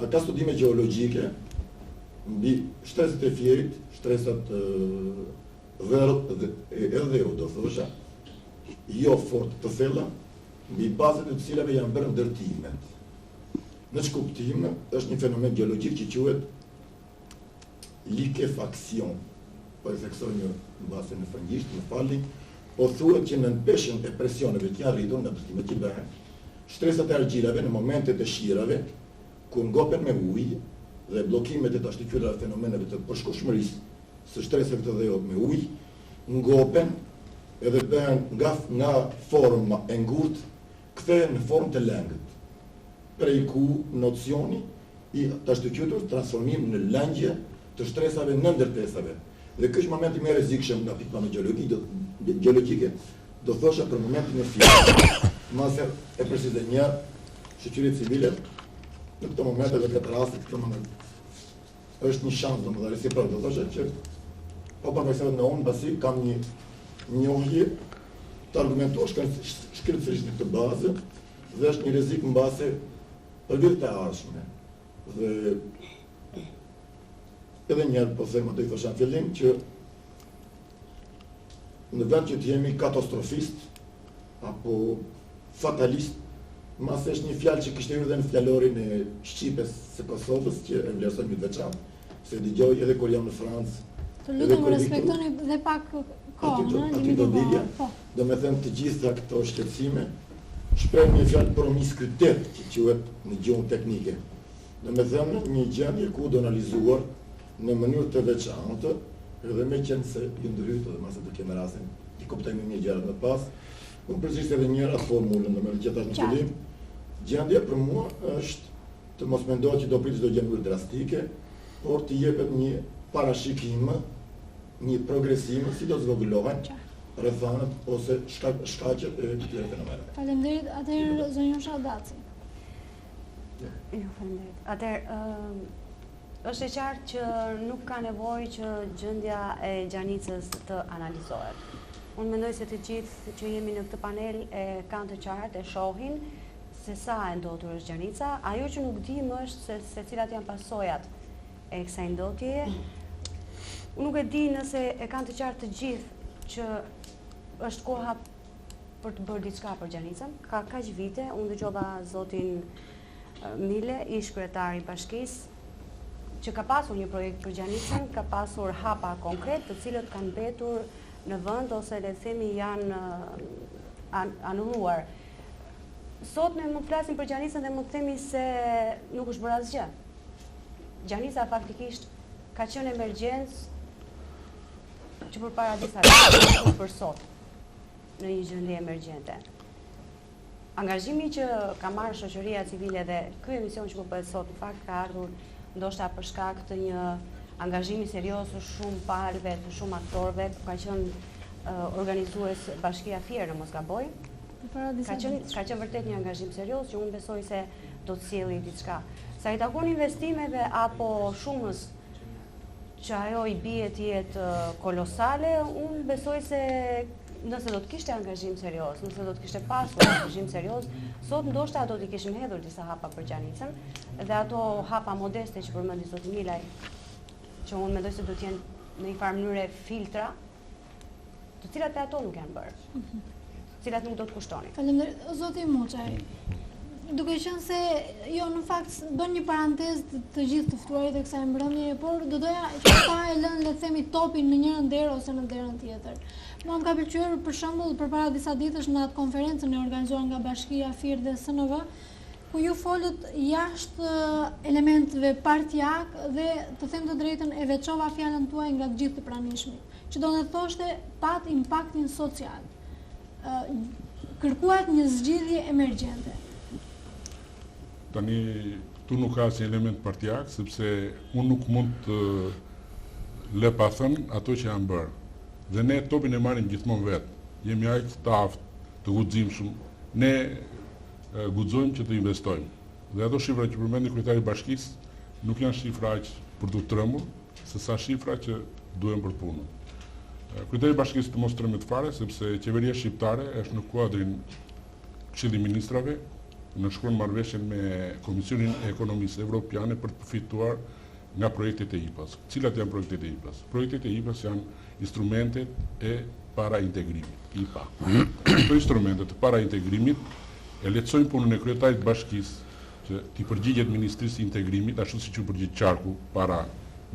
a ka studime gjeologjike mbi shtresat e Fierit, shtresat edhe do thosha, jo fort të thella, mbi bazat e të cilave janë bërë ndërtimet. Në ç'kuptim është një fenomen gjeologjik që quhet liquefaction, po e theksoj në base në frëngjisht, më falni, po thuhet që në peshën e presioneve që janë rritur nga përstimet që bëhen, shtresat e argjilave në momentet e shirave, ku ngopen me ujë dhe blokimet e tashtiqyrave fenomeneve të përshkushmërisë së shtresave të dhejot me ujë, ngopen edhe bëhen nga forma e ngurt, kthehen në formë të lëngët, prej ku nocioni i tashtiqyrës transformim në lëngje të shtresave në ndërtesave. Dhe ky është momenti më i rrezikshëm nga pikpamja gjeologjike, do thosha për momentin e fjalës. Mase e përsisë një shoqëri civile në këto momente dhe këtë rastit këto moment është një shans domethënë si do thosha që po përfaqësohet në unë pasi kam një njohje të argumentosh shkëlqësisht në këtë bazë dhe është një rrezik mbase për vitet e ardhshme. Dhe edhe njerë po them ato i thosha në fillim që në vend që të jemi katastrofist apo fatalist, mas është një fjalë që kishte hyrë dhe në fjalorin e Shqipes së Kosovës, që e vlerësoj me veçantë, se dëgjoj edhe kur jam në Francë. Të lutem respektoni dhe pak kohën, aty do dilja, do me them të gjitha këto shqetësime, shpreh një fjalë promiskuitet që quhet në gjuhën teknike. Do me them një gjendje ku do analizuar në mënyrë të veçantë, edhe me qenë se ju ndryhet dhe masa të kemi rastin të kuptojmë mirë gjërat më pas. Unë përsisht edhe njëra formulën, në mënyrë që tash në fillim, gjendja për mua është të mos mendohet që do pritet çdo gjë në mënyrë drastike, por të jepet një parashikim, një progresim, si do zvogëlohen rrethanat ose shkaqet e këtyre fenomeneve. Faleminderit, atëherë zonjosha Daci. Jo, faleminderit. Atëherë është e qartë që nuk ka nevojë që gjendja e Gjanicës të analizohet. Unë mendoj se të gjithë që jemi në këtë panel e kanë të qartë, e shohin se sa e ndotur është Gjanica. Ajo që nuk dim është se cilat janë pasojat e kësaj ndotjeje. Unë nuk e di nëse e kanë të qartë të gjithë që është koha për të bërë diçka për Gjanicën. Ka kaq vite, unë dëgjova zotin Mile, ish kryetari i bashkisë, që ka pasur një projekt për Gjanicën, ka pasur hapa konkret të cilët kanë mbetur në vend ose le të themi janë anulluar. Sot ne mund të flasim për Gjanicën dhe mund të themi se nuk është bërë asgjë. Gjanica faktikisht ka qenë emergjencë që përpara disa vite për sot në një gjendje emergjente. Angazhimi që ka marrë shoqëria civile dhe ky emision që po bëhet sot në fakt ka ardhur ndoshta për shkak të një angazhimi serioz të shumë palëve, të shumë aktorëve, ka qenë organizues Bashkia Fier, në mos gaboj. Ka qenë vërtet një angazhim serioz që unë besoj se do të sjellë diçka. Sa i takon investimeve apo shumës që ajo i bie të jetë kolosale, unë besoj se nëse do të kishte angazhim serioz, nëse do të kishte pasur angazhim serioz, sot ndoshta do t'i kishim hedhur disa hapa për Gjanicën, dhe ato hapa modeste që përmendi zoti Milaj, që unë mendoj se do të jenë në një farë mënyrë filtra, të cilat ato nuk janë bërë, cilat nuk do të kushtonin. Faleminderit, zoti Muçaj. Duke qenë se jo në fakt bën një parantezë të gjithë të ftuarit e kësaj mbrëmjeje, por do doja që ta e lënë le të themi topin në njërin derë ose në derën tjetër. Mua më ka pëlqyer për shembull përpara disa ditësh në atë konferencën e organizuar nga Bashkia FIR dhe SNV, ku ju folët jashtë elementeve partijak dhe të them të drejtën e veçova fjalën tuaj nga të gjithë të pranishmit, që do të thoshte pat impaktin social. Kërkuat një zgjidhje emergjente. Tani, tu nuk ka si element partijak, sepse unë nuk mund të le pa thënë ato që janë bërë. Dhe ne topin e marrim gjithmonë vetë. Jemi aq të aftë, të guximshëm. Ne guxojmë që të investojmë. Dhe ato shifra që përmendi kryetari i bashkisë nuk janë shifra aq për të trembur, se sa shifra që duhen për punën. Kryetari i bashkisë të mos trembet fare, sepse qeveria shqiptare është në kuadrin Këshillit e Ministrave, në shkruan marrëveshjen me Komisionin e Ekonomisë Evropiane për të përfituar nga projektet e IPA-s. Cilat janë projektet e IPA-s? Projektet e IPA-s janë instrumentet e paraintegrimit, IPA. Këto instrumentet e paraintegrimit e lehtësojnë punën e kryetarit bashkisë që t'i përgjigjet Ministrisë së Integrimit, ashtu siç u përgjigj Qarku para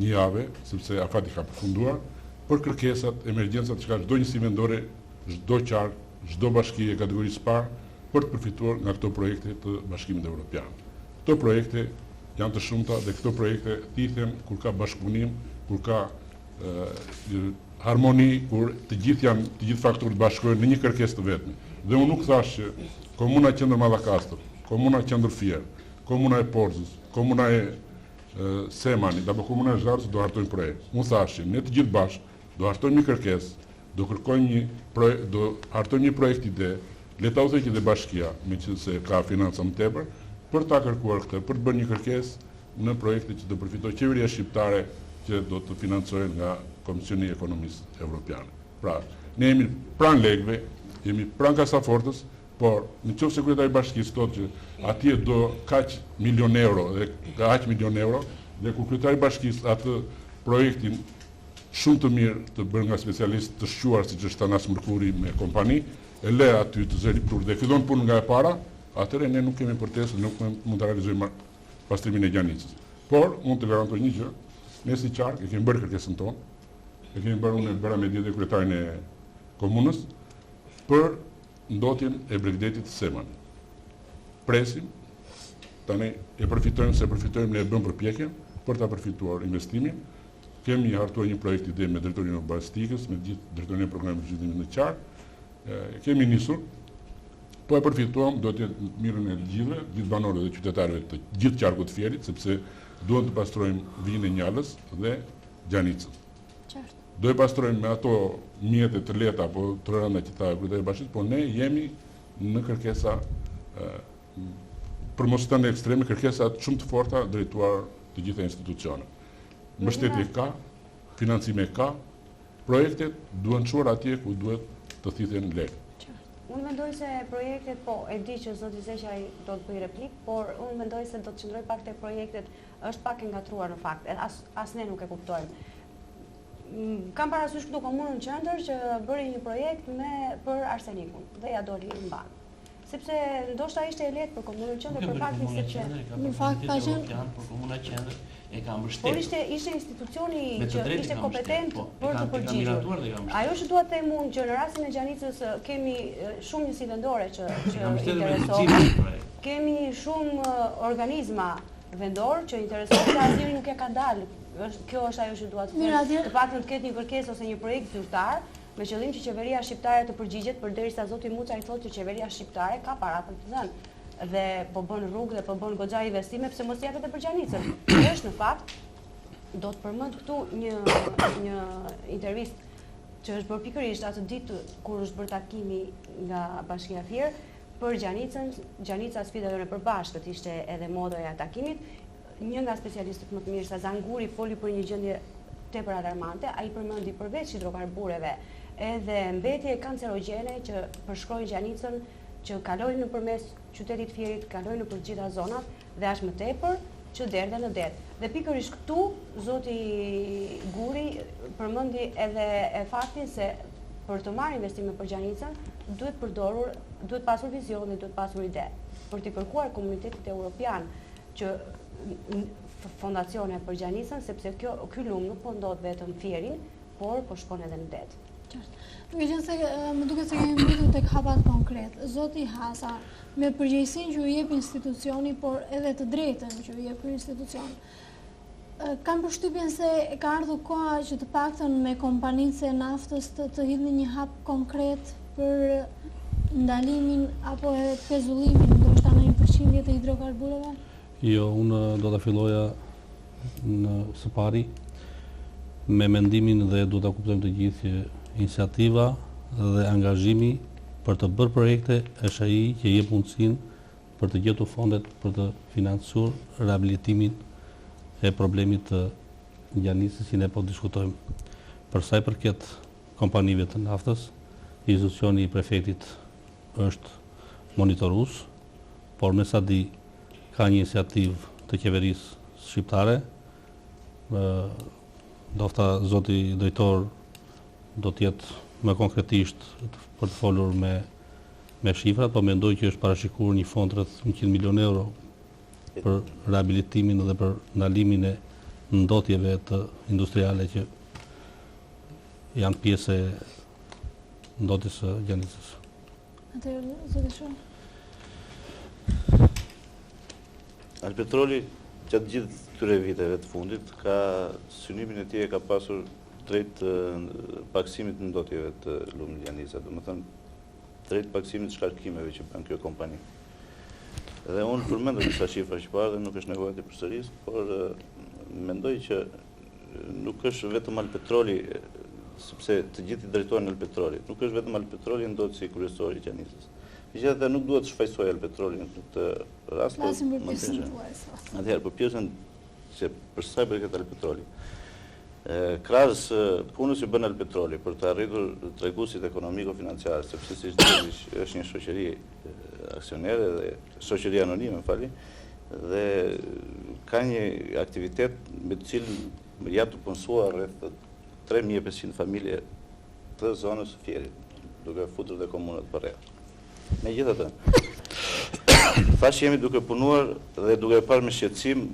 një javë, sepse afati ka përfunduar, për kërkesat, emergjencat që ka çdo njësi vendore, çdo qark, çdo bashki e kategorisë parë, për të përfituar nga këto projekte të Bashkimit Evropian. Këto projekte janë të shumta dhe këto projekte thithen kur ka bashkëpunim, kur ka harmoni, kur të gjithë faktorët bashkohen në një kërkesë të vetme. Dhe unë nuk thash që Komuna Qendër Mallakastër, Komuna Qendër Fier, Komuna e Porzës, Komuna e Semanit apo Komuna e Zharës do hartojnë projekt. Unë thash që ne të gjithë bashkë do hartojmë një kërkesë, do hartojmë një projekt ide, le ta udhëheqë dhe bashkia, meqense ka financa më tepër, për ta kërkuar këtë, për të bërë një kërkesë në projekte që do përfitojë qeveria shqiptare që do të financohen nga Komisioni i Ekonomisë Evropiane. Pra, ne jemi pranë legëve, jemi pranë kasafortës, por në qoftë se kryetari i bashkisë thotë që atje do kaq milion euro dhe ka aq milion euro, dhe kur kryetari i bashkisë atë projektin shumë të mirë të bërë nga specialistë të shquar siç është Tanas Mërkuri me kompani, e le aty të zëri plur dhe fillon punën nga e para, atëherë ne nuk kemi përtesë, nuk mund të realizojmë pastrimin e Gjanicës. Por mund të garantoj një gjë, ne si qark e kemi bërë kërkesën tonë, e kemi bërë unë e bëra me dhe kryetarin e komunës për ndotjen e Bregdetit të Semanit. Presim, tani e përfitojmë, ne e bëm përpjekjen për ta përfituar investimin. Kemi hartuar një projekt ide me drejtorinë e urbanistikës, me gjithë drejtorinë e programit të zhvillimit në qark. Kemi nisur, po e përfituam, do të jetë mirën e gjithë banorëve dhe qytetarëve të gjithë qarkut të Fierit, sepse duhet të pastrojmë vijin e Njalës dhe Gjanicën. Do e pastrojmë me ato mjete të lehta apo të rënda që tha kryetari i bashkisë, po ne jemi në kërkesa për mos të në ekstreme, kërkesa shumë të forta drejtuar të gjitha institucionet. Mbështetje ka, financime ka, projektet duhen çuar atje ku duhet të thithen lekë. Unë mendoj se projektet, po, e di që zoti Zeqaj do të bëj replik, por unë mendoj se do të qëndroj pak te projektet, është pak e ngatruar në fakt, as ne nuk e kuptojmë. Kam parasysh këtu komunën Qendër që bëri një projekt për arsenikun dhe ja doli në banë. Sepse ndoshta ishte e lehtë për komunën Qendër për faktin sepse në fakt ka qenë për komunën Qendër e ka mbështetur. Por ishte institucioni që ishte kompetent për të përgjigjur. Ajo që dua të them unë që në rastin e Gjanicës kemi shumë njësi vendore që interesohen. Kemi shumë organizma vendor që interesohen dhe asnjëri nuk e ka dalë. Kjo është ajo që dua të them. Të paktën të ketë një kërkesë ose një projekt zyrtar me qëllim që qeveria shqiptare të përgjigjet, përderisa zoti Muça i thotë që qeveria shqiptare ka para për të dhënë dhe po bën rrugë dhe po bën goxha investime, pse mos japet edhe për Gjanicën. Është në fakt, do të përmend këtu një intervistë që është bërë pikërisht atë ditë kur është bërë takimi nga Bashkia Fier për Gjanicën, Gjanica sfida jonë e përbashkët ishte edhe motoja e takimit. Një nga specialistët më të mirë, Sazan Guri, foli për një gjendje tepër alarmante, ai përmendi përveç hidrokarbureve edhe mbetje kancerogjene që përshkrojnë Gjanicën, që kalojnë nëpërmes qytetit Fierit, kalojnë nëpër gjitha zonat dhe as më tepër që derdhen në det. Dhe pikërisht këtu zoti Guri përmendi edhe e faktin se për të marrë investime për Gjanicën duhet pasur vizion dhe duhet pasur ide për të kërkuar komunitetit evropian që fondacione për Gjanicën, sepse ky lum nuk po ndodh vetëm Fierin, por po shkon edhe në det. Duke qenë se më duket se kemi mbritur tek hapat konkret. Zoti Hasa, me përgjegjësinë që u jep institucioni, por edhe të drejtën që u jep ky institucion, kam përshtypjen se ka ardhur koha që të paktën me kompaninë e naftës të hidhni një hap konkret për ndalimin apo edhe pezullimin ndoshta në një përqindje të hidrokarbureve? Jo, unë do të filloja së pari me mendimin dhe do të kuptojmë të gjithë që iniciativa dhe angazhimi për të bërë projekte është ai që jep mundësinë për të gjetur fondet për të financuar rehabilitimin e problemit të Gjanicës që ne po diskutojmë. Për sa i përket kompanive të naftës, institucioni i prefektit është monitorues, por me sa di ka një iniciativë të qeverisë shqiptare. Ndofta zoti drejtor do të jetë më konkretisht për të folur me shifrat, po mendoj që është parashikuar një fond rreth 100 milion euro për rehabilitimin dhe për ndalimin e ndotjeve të industriale që janë pjesë e ndotjes së Gjanicës. Atëherë, zoti Shon. Alpetroli gjatë gjithë këtyre viteve të fundit ka synimin e tij e ka pasur drejt paksimit të ndotjeve të lumit Gjanica, domethënë drejt paksimit të shkarkimeve që bën kjo kompani. Dhe unë përmendoj disa shifra që parë dhe nuk është nevojë të përsëris, por mendoj që nuk është vetëm Alpetroli, sepse të gjithë i drejtohen Alpetrolit. Nuk është vetëm Alpetroli ndodhet si kryesori i Gjanicës. Megjithatë nuk duhet të shfaqsoj Alpetrolin në këtë rast. Flasim për pjesën tuaj sot. Atëherë për pjesën që për sa i përket Alpetrolit. Krahas punës që bën Alpetroli për të arritur treguesit ekonomiko-financiar, sepse siç dini është një shoqëri aksionere dhe shoqëri anonime, dhe ka një aktivitet me të cilën janë të punësuar rreth 3500 familje të zonës së Fierit, duke futur dhe komunat përreth. Megjithatë, thash jemi duke punuar dhe duke parë me shqetësim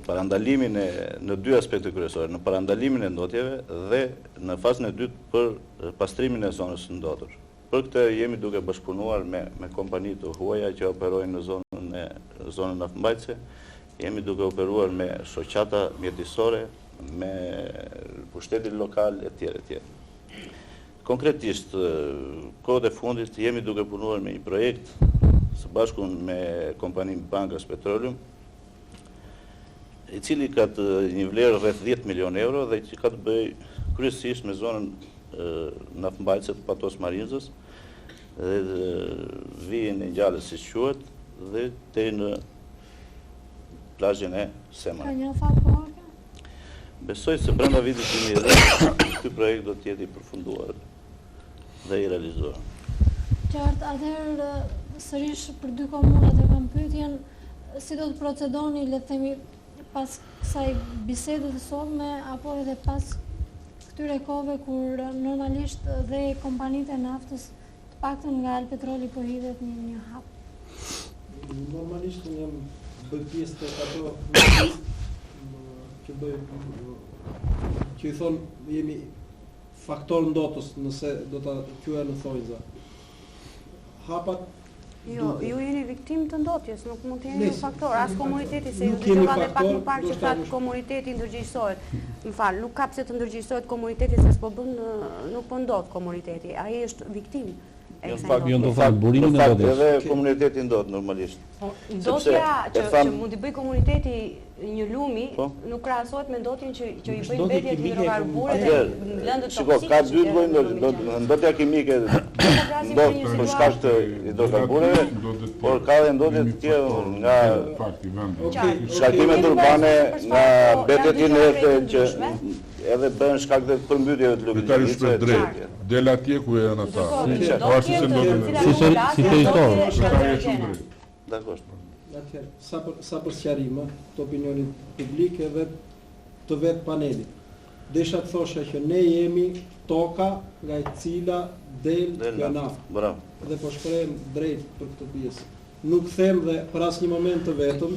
parandalimin në dy aspekte kryesore, në parandalimin e ndotjeve dhe në fazën e dytë për pastrimin e zonës së ndotur. Për këtë jemi duke bashkëpunuar me kompani të huaja që operojnë në zonën naftëmbajtëse, jemi duke operuar me shoqata mjedisore, me pushtetin lokal etj. Konkretisht, kohët e fundit jemi duke punuar me një projekt së bashku me kompaninë Bankas Petroleum, i cili ka një vlerë rreth 10 milion euro dhe që ka të bëjë kryesisht me zonën naftëmbajtëse të Patos Marinzës dhe vijën e Ngjallës siç quhet dhe deri në plazhin e Semanit. Ka një fat kohë? Besoj se brenda vitit 2010 ky projekt do të jetë i përfunduar dhe i realizuar. Qartë, atëherë sërish për dy komunat e kam pyetjen, si do të procedoni, le të themi, pas kësaj bisede të sotme, apo edhe pas këtyre kohëve kur normalisht dhe kompanitë e naftës të paktën nga Alpetroli po hidhet një hap? Normalisht unë jam bëj pjesë të ato që i thonë jemi faktor ndotës nëse do ta quajë në thojza. Hapat Jo, ju jeni viktim të ndotjes, nuk mund të jeni një faktor, as komuniteti, se ju Nuk të jemi pak faktor, më parë që ndoshta thatë komuniteti ndërgjegjësohet. Më fal, nuk ka pse të ndërgjegjësohet komuniteti se s'po bën, nuk po ndodh komuniteti. Ai është viktim e kësaj ndotje. Jo, në burimin e ndotjes. Edhe komuniteti ndodh normalisht. Ndotja që mund i bëj komuniteti një lumi nuk krahasohet me ndotjen që i bëjnë mbetjet hidrokarburë dhe lëndët toksike. Shiko, ka dy lloje ndotje. Ndotja kimike ndodh për shkak të hidrokarbureve, por ka dhe ndotje të tjera nga shkarkimet urbane, nga mbetjet inerte që edhe bën shkak të përmbytjeve të lumit Gjanicës. Del atje ku janë ata. Si territor. Dakor. Atëherë, sa për sqarime të opinionit publik edhe të vetë panelit. Desha të thosha që ne jemi toka nga e cila del kjo naftë. Bravo. Dhe po shprehem drejt për këtë pjesë. Nuk them dhe për asnjë moment të vetëm,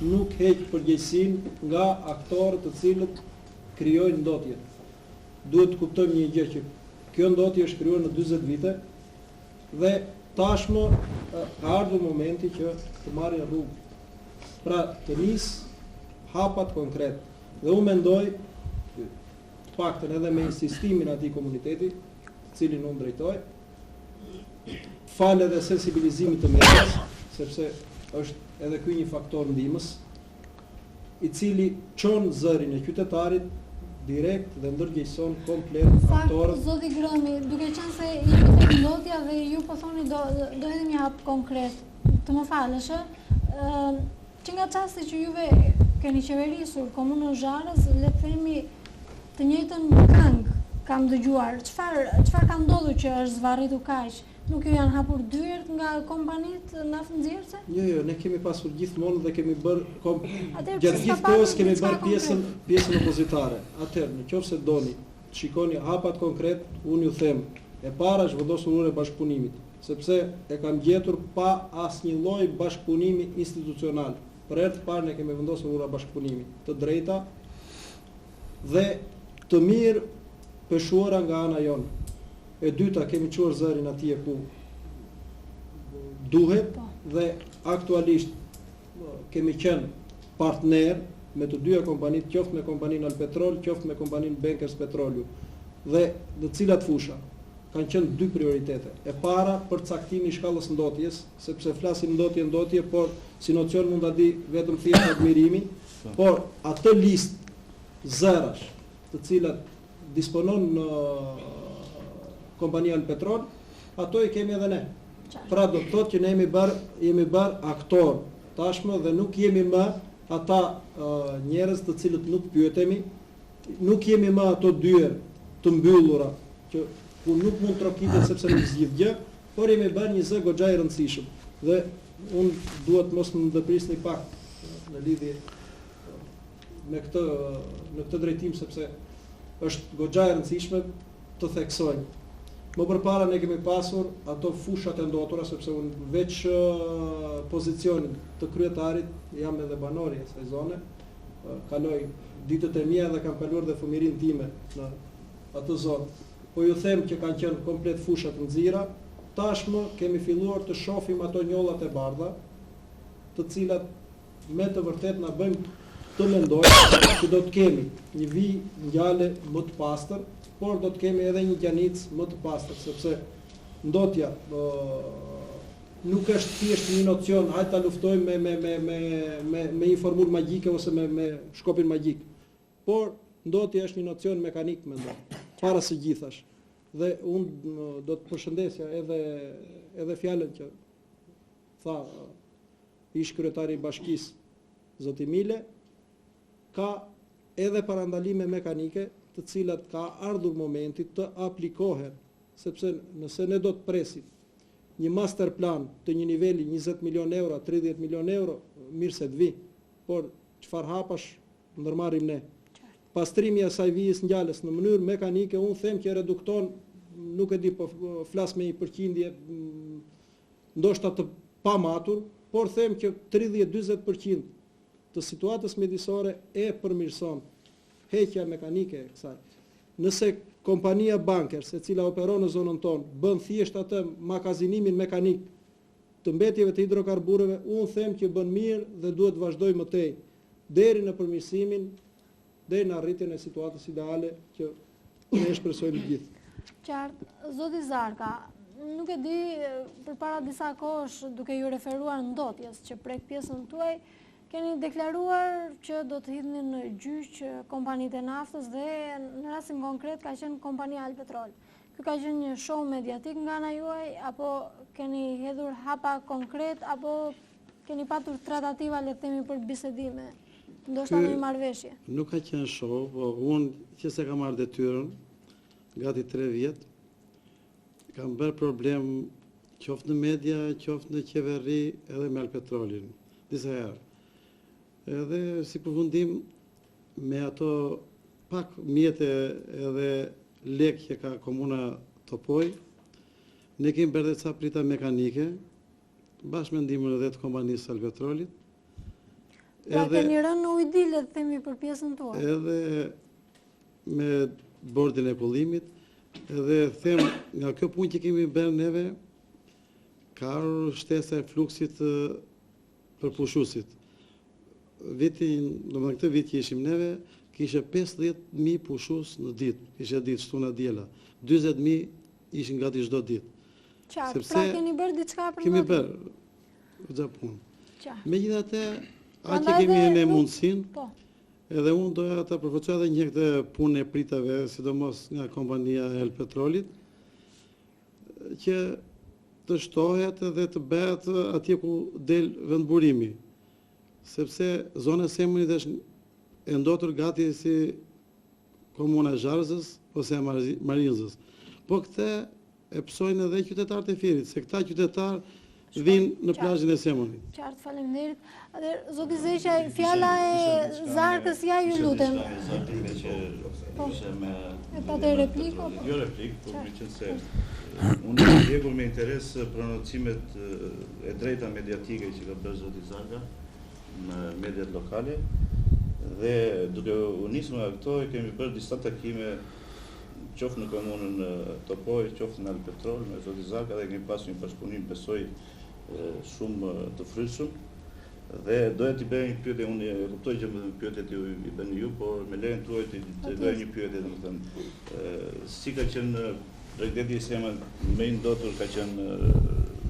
nuk heq përgjegjësinë nga aktorët të cilët krijojnë ndotjen. Duhet të kuptojmë një gjë që kjo ndotje është krijuar në 40 vite dhe tashmë ka ardhur momenti që të marrin rrugë. Pra të nis hapat konkret. Dhe unë mendoj, paktën edhe me insistimin e atij komuniteti, cilin unë drejtoj, falë edhe sensibilizimit të medias, sepse është edhe ky një faktor ndihmës, i cili çon zërin e qytetarit direkt dhe ndërgjegjëson komplet faktorët. Zoti Grëmi, duke qenë se jemi tek ndotja dhe ju po thoni do hedhim një hap konkret, të më falësh, që nga çasti që juve keni qeverisur komunën Zharës, le të themi të njëjtën këngë kam dëgjuar. Çfarë ka ndodhur që është zvarritur kaq? Nuk ju janë hapur dyert nga kompanitë naftënxjerrëse? Jo, ne kemi pasur gjithmonë dhe kemi bërë gjatë gjithë kohës kemi bërë pjesën opozitare. Atëherë, nëse doni të shikoni hapat konkret, unë ju them, e para është vendosur e bashkëpunimit, sepse e kam gjetur pa asnjë lloj bashkëpunimi institucional. për herë të parë ne kemi vendosur ura bashkëpunimi të drejta dhe të mirë peshuara nga ana jonë. E dyta, kemi çuar zërin atje ku duhet dhe aktualisht kemi qenë partner me të dyja kompanitë, qoftë me kompaninë Alpetrol, qoftë me kompaninë Bankers Petroliu, dhe në cilat fusha kanë qenë dy prioritete. E para për caktimin e shkallës ndotjes, sepse flasim ndotje, por si nocion mund ta di vetëm thjesht admirimi, por atë listë zërash, të cilat disponon kompania Alpetrol, ato i kemi edhe ne. Pra do të thotë që ne jemi bërë aktor tashmë dhe nuk jemi më ata njerëz të cilët nuk pyetemi, nuk jemi më ato dyer të mbyllura që ku nuk mund trokitet sepse nuk zgjidh gjë, por jemi bërë një zë goxha i rëndësishëm. Dhe unë duhet mos më ndërprisni pak në lidhje me këtë në këtë drejtim sepse është goxha e rëndësishme të theksojmë. Më përpara ne kemi pasur ato fushat e ndotura, sepse unë veç pozicionin të kryetarit jam edhe banori e asaj zone, kaloj ditët e mia dhe kam kaluar dhe fëmijërinë time në atë zonë. Po ju them që kanë qenë komplet fushat nxira, tashmë kemi filluar të shohim ato njollat e bardha, të cilat me të vërtet na bëjnë të mendojmë që do të kemi një vijë ngjale më të pastër, por do të kemi edhe një gjanicë më të pastër, sepse ndotja nuk është thjesht një nocion, hajde ta luftojmë me një formulë magjike ose me shkopin magjik. Por ndotja është një nocion mekanik, mendoj, para së gjithash. Dhe unë do të përshëndesja edhe fjalën që tha ish kryetari i bashkisë, zoti Mile, ka edhe parandalime mekanike të cilat ka ardhur momenti të aplikohen, sepse nëse ne do të presim një master plan të një niveli 20 milion euro, 30 milion euro, mirë se të vi, por çfarë hapash ndërmarrim ne. Pastrimi i asaj vijës ngjales në mënyrë mekanike, unë them që redukton, nuk e di, po flas me një përqindje ndoshta të pamatur, por them që 30-40% të situatës mjedisore e përmirëson heqja mekanike e kësaj. Nëse kompania Bankers, e cila operon në zonën tonë, bën thjesht atë makazinimin mekanik të mbetjeve të hidrokarbureve, unë them që bën mirë dhe duhet vazhdoj më tej deri në përmirësimin, deri në arritjen e situatës ideale që ne shpresojmë të gjithë. Qartë, zoti Zarka, nuk e di, përpara disa kohësh duke ju referuar ndotjes që prek pjesën tuaj, keni deklaruar që do të hidhni në gjyq kompanitë e naftës dhe në rastin konkret ka qenë kompania Alpetrol. Ky ka qenë një show mediatik nga ana juaj, apo keni hedhur hapa konkret, apo keni patur tratativa, le të themi, për bisedime, ndoshta në një marrëveshje? Nuk ka qenë show, po unë që se kam marrë detyrën gati 3 vjet, kam bërë problem qoftë në media, qoftë në qeveri edhe me Alpetrolin, disa herë. Edhe si përfundim me ato pak mjete edhe lek që ka komuna Topoj, ne kemi bërë dhe ca prita mekanike, bashkë me ndihmën edhe të kompanisë Alpetrolit. Pra keni rënë në ujdi, le të themi, për pjesën tuaj. Edhe me bordin e kullimit, edhe them nga kjo punë që kemi bërë neve, ka arur shtesa e fluksit për pushusit. Këtë vit që ishim neve, kishe 50.000 pushus në ditë, kishe ditë shtu në djela. 20.000 ishin gati çdo ditë. Qartë, pra keni bërë diçka për kemi bërë, gjatë punë. Megjithatë, aq që kemi ne mundësinë, edhe unë doja ta përfaqësoj edhe një këtë punë e pritave, sidomos nga kompania e Petrolit, që të shtohet dhe të bëhet atje ku del vendburimi. Sepse zona e Semonit është e ndotur gati si komuna e Zharzës ose e Marinzës. Po këtë e psojnë edhe qytetarët e Fierit, se këta qytetarë vinë në plazhin e Semonit. Qartë, faleminderit. Atëherë, zoti Zeqaj, fjala e Zarkës, ja ju lutem. E patë replikë? Jo replikë, por me qenë se unë e ndjekur me interes pronocimet e drejta mediatike që ka bërë zoti Zarka në mediat lokale dhe duke u nisur nga këto kemi bërë disa takime qoftë në komunën Topoj, qoftë në Alpetrol, me zoti Zaka dhe kemi pasur një bashkëpunim besoj shumë të frytshëm. Dhe doja t'i bëj një pyetje, unë e kuptoj që pyetjet ju i bëni ju, por me lejen tuaj të bëj një pyetje, domethënë, si ka qenë Bregdeti i Sema më i ndotur ka qenë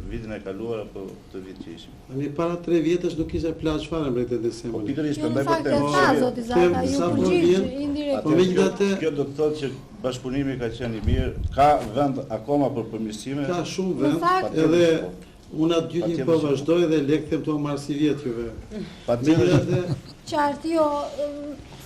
vitin e kaluar apo këtë vit që ishim? Tani para 3 vjetësh nuk ishte plazh fare Bregdeti i Sema. Po pikërisht Në fakt e tha zoti Zaka, ju përgjigj indirekt. Po megjithatë, kjo do të thotë që bashkëpunimi ka qenë i mirë, ka vend akoma për përmirësime. ka shumë vend, edhe unë atë gjyqin po vazhdoj dhe lektem të marrë si vjetë juve. Patjetër. Qartë, jo,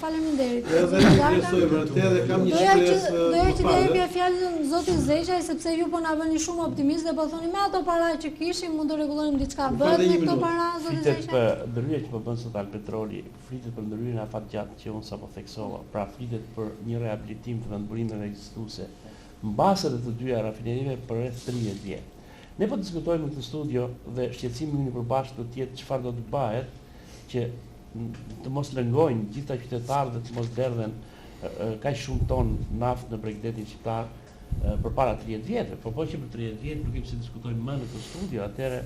faleminderit. Edhe interesoj vërtet dhe kam një shpresë. Doja që të jepja fjalën zotit Zeqaj, sepse ju po na bëni shumë optimist dhe po thoni me ato para që kishim mund të rregullojmë diçka. Bëhet me këto para zotit Flitet Zeqaj? për ndërhyrje që po bën sot Alpetroli, flitet për ndërhyrjen e afatgjat që unë sapo theksova, pra flitet për një rehabilitim të vendburimeve ekzistuese mbase të dyja rafinerive për rreth 30 vjet. Ne po diskutojmë në këtë studio dhe shqetësimi i përbashkët do të jetë çfarë do të bëhet që të mos lëngojnë gjitha qytetarët dhe të mos derdhen kaq shumë ton naftë në Bregdetin shqiptar përpara 30 vjetëve. Po që për 30 vjet nuk kemi si diskutojmë më në këtë studio, atëherë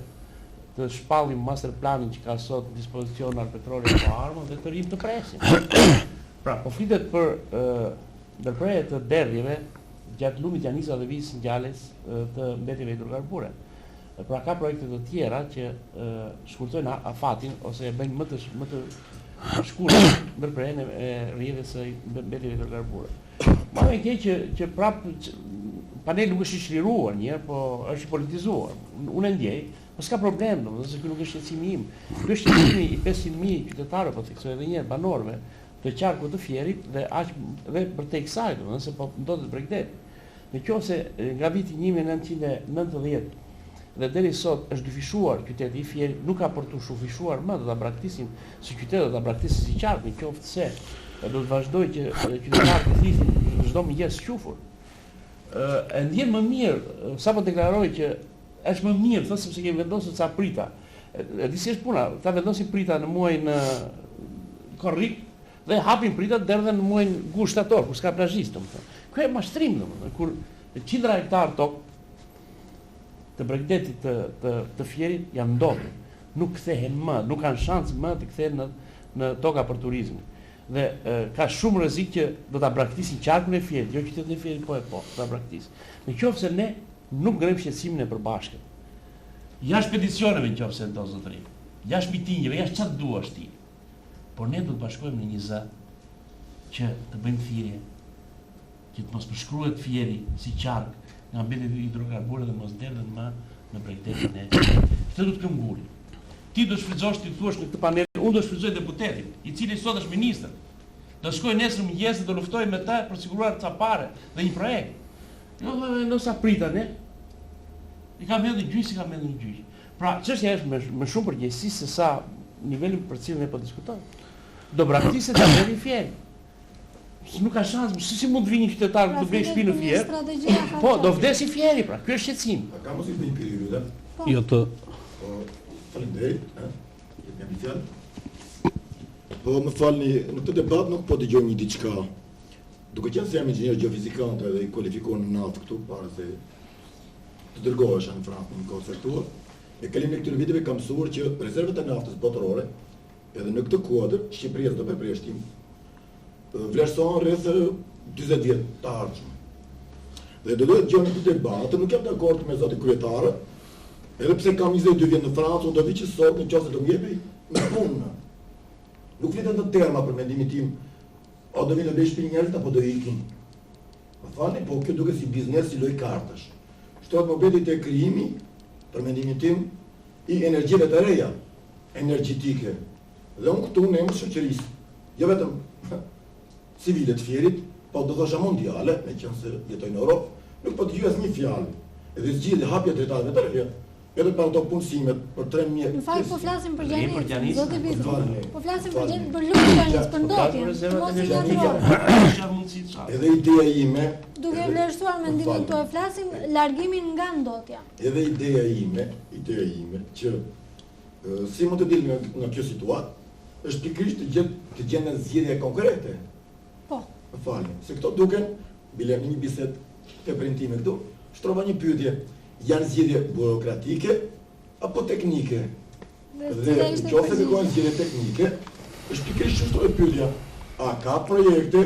të shpallim master planin që ka sot në dispozicion Alpetroli apo Armën dhe të rrim të presim. Pra, po flitet për ndërprerje të derdhjeve gjatë lumit Janisa dhe Vizës Ngjales të mbetjeve hidrokarbure. Pra ka projekte të tjera që shkurtojnë afatin ose e bëjnë më të shkurtër ndërprerjen e rrjedhjes së mbetjeve hidrokarbure. Ma e keq që prapë paneli nuk është i çliruar një herë, po është i politizuar. Unë e ndjej, po s'ka problem, domethënë se ky nuk është shqetësimi im. Ky është shqetësimi i 500.000 qytetarëve, po theksoj edhe një herë, banorëve të qarkut të Fierit dhe dhe për te kësaj, domethënë se po ndodhet Bregdeti. Nëse nga viti 1990 dhe deri sot është dyfishuar qyteti i Fierit, nuk ka për të shufishuar më, do ta braktisin si qytet, do ta braktisin si qark, në qoftë se do të vazhdoj që qytetarët të thithin çdo mëngjes qufur. E ndjen më mirë, sapo deklaroj që është më mirë, thosë sepse kemi vendosur ca prita. E di si është puna, ta vendosin prita në muajin korrik dhe hapin pritat derdhen në muajin gushtator, kur s'ka plazhist, domethënë. Ky është mashtrim, domethënë, kur qindra hektar tokë të Bregdetit të Fierit janë ndotur. Nuk kthehen më, nuk kanë shans më të kthehen në toka për turizmin. Dhe ka shumë rrezik që do ta braktisin qarkun e Fierit, jo qytetin e Fierit, do ta braktisin. Nëse ne nuk ngrem shqetësimin e përbashkët. Jashtë peticioneve nëse do zotëri, jashtë mitingjeve, jashtë çfarë duash ti. Por ne do të bashkohemi në një zë që të bëjmë thirrje, që të mos përshkruhet Fieri si qark nga mbetjet hidrokarbure dhe mos derdhen më në Bregdetin e. Këtë do të këm nguli. Ti do shfrytëzosh ti thuash në këtë panel, unë do shfrytëzoj deputetin, i cili sot është ministër. Do shkoj nesër mëngjes dhe do luftoj me ta për siguruar ca pare dhe një projekt. Jo, nësa prita ne. I kam hedhur gjyq, i kam hedhur gjyq. Pra, çështja është më shumë përgjegjësi se sa nivelin për cilin ne po diskutojmë. Do braktiset të mbeti Fieri. Nuk ka shans, si mund të vinë një qytetar të blej shtëpi në Fier? Po, do vdesi Fieri, pra, ky është shqetësim. A ka mos i bëjmë pyetje? Jo të faleminderit, jep një fjalë. Po më falni, në këtë debat nuk po dëgjoj një diçka. Duke qenë se jam inxhinier gjeofizikant dhe i kualifikuar në naft këtu para se të dërgohesh në Francë në kohë caktuar, me kalimin e këtyre viteve kam mësuar që rezervat e naftës botërore, edhe në këtë kuadër, Shqipëria do për përjashtim, vlerësohen rreth 40 vjet të ardhshëm. Dhe do të gjoni këtë debat, nuk jam dakord me zotin kryetar, edhe pse kam 22 vjet në Francë, do vi që sot nëse do m'jepi me punë. Nuk flitet në terma për mendimin tim, o do vinë në bëj shtëpi njerëzit apo do ikin. Më falni, po kjo duket si biznes, si lojë kartash. Shtohet momenti te krijimi, për mendimin tim, i energjive të reja, energjetike. Dhe unë këtu në emër shoqërisë, jo vetëm civile të Fierit, po do thosha mondiale, me qenë se jetoj në Europë, nuk po dëgjoj asnjë fjalë. Edhe zgjidhje hapja drejtatëve të reja, edhe për ato punësimet për 3.000. Në fakt po flasim për Gjanis, zoti Vitri. Po flasim për Gjanis, për lumin e Gjanis, për ndotjen. Edhe ideja ime, duke vlerësuar mendimin tuaj, flasim largimin nga ndotja. Edhe ideja ime që si mund të dilë nga kjo situatë, është pikërisht të gjenë zgjidhje konkrete. Po. Më falni, se këto duken, bile në një bisedë të printime këtu, shtrova një pyetje, janë zgjidhje burokratike apo teknike? Dhe qoftë se kërkojnë zgjidhje teknike, është pikërisht çështja e pyetja, a ka projekte,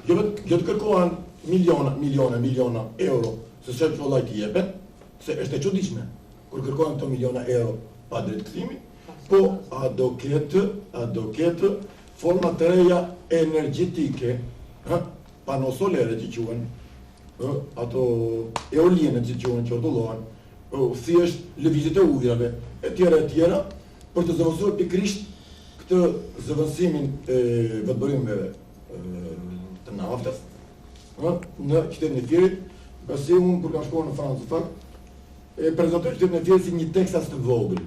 jo të kërkohen miliona euro, se çfarë lloj të jepen, se është e çuditshme kur kërkohen këto miliona euro pa drejtkëthimi, po a do ketë forma të reja energjetike, pano solere që quhen, ato eoliene që quhen që ordullohen, thjesht lëvizjet e ujrave, e tjera, për të zëvendësuar pikërisht këtë zëvendësimin e vetëbërimeve të naftës në qytetin e Fierit, pasi unë kur kam shkuar në Francë, fakt, e prezantoj qytetin e Fierit si një Teksas të vogël.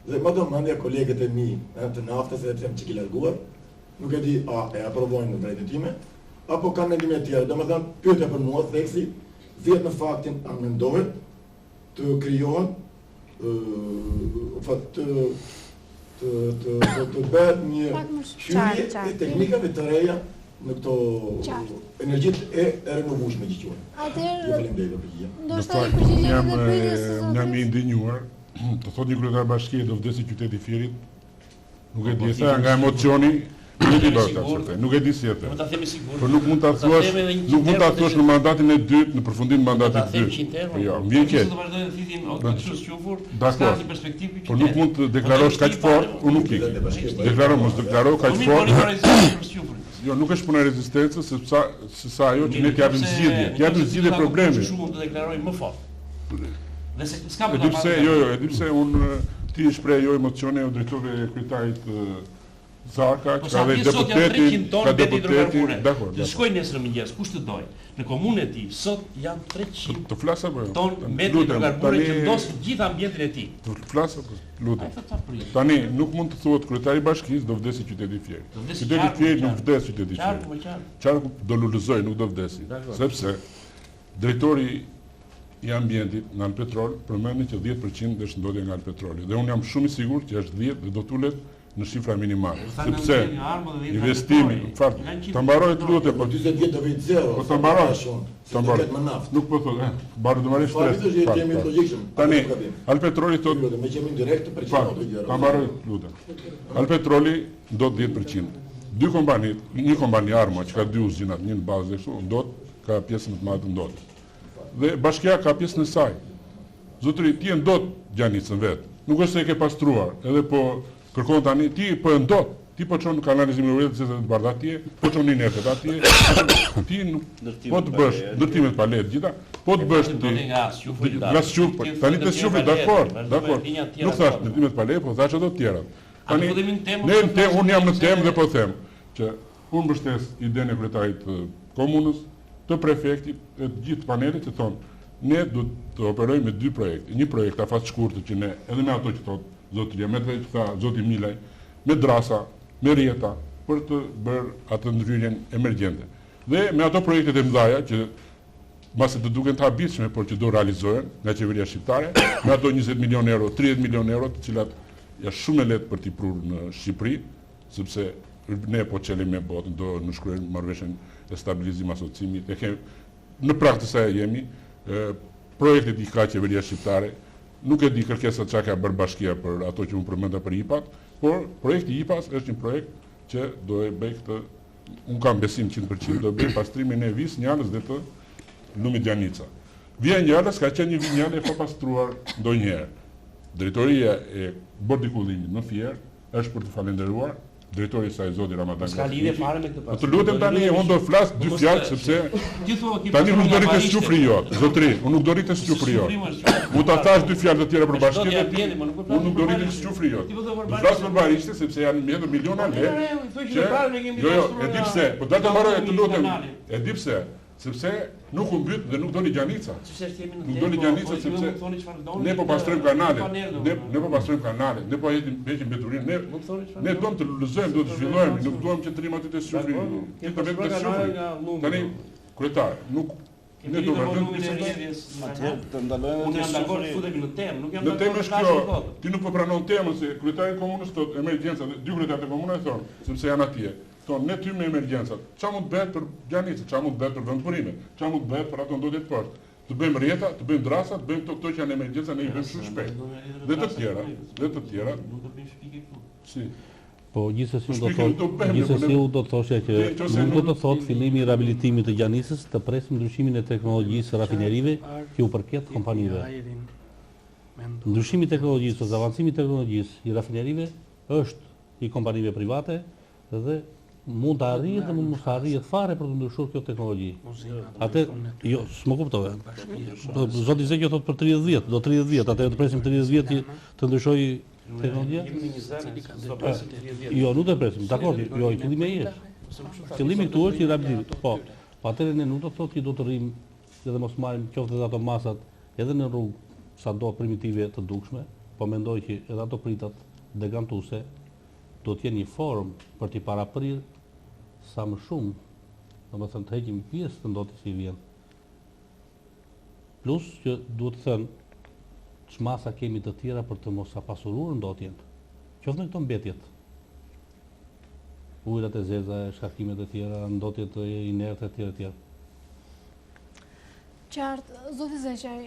Dhe më domandja kolegët e mi të naftës, edhe pse jam çik i larguar, nuk e di a e aprovojnë në drejtën time, apo kanë mendime të tjera. Domethënë, pyetja për mua theksi vjet në faktin a mendohet të krijohen të bëhet një hyrje e teknikave të reja në këto energjitë e renovueshme që quhen. Në fakt, jam i ndinjuar, të thot një kryetar bashkie do vdesi qyteti i Fierit, nuk e di sa nga emocioni, nuk e di si jetë. Por nuk mund ta thuash në mandatin e dytë, në përfundim mandatit të dytë. Po jo, vjen keq. Dakor. Por nuk mund të deklarosh kaq fort, unë nuk ik. Mos deklaro kaq fort. Jo, nuk është puna e rezistencës, se sa ajo që ne t'japim zgjidhje problemi. Shumë mund të deklaroj më fort. Dhe se s'ka e di pse unë ti shpreh jo emocione o drejtori kryetarit Zarka, që ka dhe deputeti, dakor. Të shkoj nesër në mëngjes, kush të doj, në komunën e tij sot janë 300 të flas apo jo? Ton metri hidrokarbure që ndosin gjithë ambientin e tij. Të flas apo lutem. Tani nuk mund të thuhet kryetari i bashkisë do vdesi qyteti i Fierit. Qyteti i Fierit nuk vdes qyteti i Fierit. Qarku do lulëzoj, nuk do vdesi. Sepse drejtori i ambientit në Alpetrol përmendi që 10% është ndodhja nga Alpetroli. Dhe unë jam shumë i sigurt që është 10 dhe do tulet në shifra minimale. Sepse investimi, në fakt, të mbaroj të lutem, po 40 vjet do vit zero. Po të mbaroj. Nuk po thotë, baro do marrësh stres. Tani, Alpetroli thotë, me qemin direkt të përgjigjet. Të mbaroj të lutem. Alpetroli do 10%. Një kompani Arma që ka 2 uzinat, një në bazë dhe kështu, ndot ka pjesën më të madhe ndot. Dhe bashkia ka pjesën e saj. Zotëri, ti e ndot Gjanicën vetë. Nuk është se e ke pastruar, edhe po kërkon tani, ti po e ndot, ti po çon kanalizimin e ujit se të bardha atje, po çon inertet atje, ti nuk po të bësh ndërtimet pa lehtë gjitha, po të bësh ti nga squfri, tani të squfri, dakor. Nuk thash ndërtimet pa lehtë, po thash ato të tjera. Tani unë jam në temë dhe po them që unë mbështes idenë e kryetarit të komunës, të prefektit, e të gjithë panelit që thonë, ne do të operojmë me 2 projekte. Një projekt afat shkurtër që ne, edhe me ato që thotë zotëria, me të që tha zoti Milaj, me drasa, me rjeta, për të bërë atë ndryrjen emergjente. Dhe me ato projektet e mdhaja, që mase të duken të habitshme, por që do realizohen nga qeveria shqiptare, me ato 20 milion euro, 30 milion euro, të cilat janë shumë e lehtë për t'i prurë në Shqipëri, sepse ne po qelim me botën, do në shkruajmë marrëveshjen e stabilizim asociimit, në praktë sa jemi, projektet i ka qeveria shqiptare, nuk e di kërkesa çka ka bërë bashkia për ato që unë përmenda për IPA-t, por projekti IPA-s është një projekt që do e bëj këtë, unë kam besim 100%, do bëj pastrimin e vis Njalës dhe të lumit Gjanica. Via Njalës ka qenë një vinjale e pa pastruar ndonjëherë. Drejtoria e bordikullimit në Fier është për të falenderuar, drejtori i saj zoti Ramadan. Ska lidhje fare me këtë pas. Të lutem tani, unë do flas 2 fjalë sepse tani nuk do rritë squfri jot, zotëri, unë nuk do rritë squfri jot. Mund ta thash 2 fjalë të tjera për bashkinë, unë nuk do rritë squfri jot. Do flas për barishte sepse janë mjetë miliona lekë. Jo, e di pse, po do të mbaroj të lutem. E di pse, sepse nuk u mbyt dhe nuk doni Gjanica. Nuk doni Gjanica sepse ne po pastrojmë kanalet. Ne po pastrojmë kanalet, ne po heqim beturinë, ne duam të lëzojmë, duam të zhvillojmë, nuk duam që të rrim aty të squfri. Ti të vetë të squfri. Tani, kryetar, nuk Ne do volumin e vazhdojmë. rrjedhjes. Atëherë të ndalojnë Unë të jam dakord shifri. futemi në temë, nuk jam Në dakord. temë është kjo, ti nuk po pranon temën se kryetari i komunës thotë emergjenca, dy kryetarët e komunës thonë, sepse janë atje. Thonë ne ty me emergjencat. Çfarë mund të bëhet për Gjanicën, çfarë mund të bëhet për vendburime, çfarë mund të bëhet për ato ndodhjet poshtë. Të bëjmë rrjeta, të bëjmë drasa, të bëjmë këto që janë emergjenca, ne i bëjmë shumë shpejt. Dhe të tjera. Nuk do bëjmë shpikje këtu. Si. Po gjithsesi Shpikën do bëjmë, gjithsesi po u do të thoshja që nuk do të thotë fillimi i riabilitimit të Gjanisës, të presim ndryshimin e teknologjisë rafinerive që u përket kompanive. Ndryshimi i teknologjisë, ose avancimi i teknologjisë i rafinerive është i kompanive private dhe mund të arrihet dhe mund të arrihet fare për të ndryshuar kjo teknologji. Atë jo, s'më kuptove. Zoti Zeki thotë për 30 vjet, do 30 vjet, atëherë të presim 30 vjet të ndryshojë teknologjia? Jo, nuk do të presim. Dakor, jo, i fillimi ai është. Fillimi këtu është i riabilitimit. Po. Po atëherë ne nuk do të thotë që do të rrim edhe mos marrim qoftë edhe ato masat edhe në rrugë sado primitive të dukshme, po mendoj që edhe ato pritat degantuese do të jenë një formë për t'i paraprirë sa më shumë, domethënë të heqim pjesë të ndotjes që i vjen. Plus që duhet të thënë ç'masa kemi të tjera për të mos apasuruar ndotjen. Qoftë në këto mbetjet. Ujërat e zeza, shkarkimet e tjera, ndotjet e inertë e tjera. Qartë, zoti Zeqaj,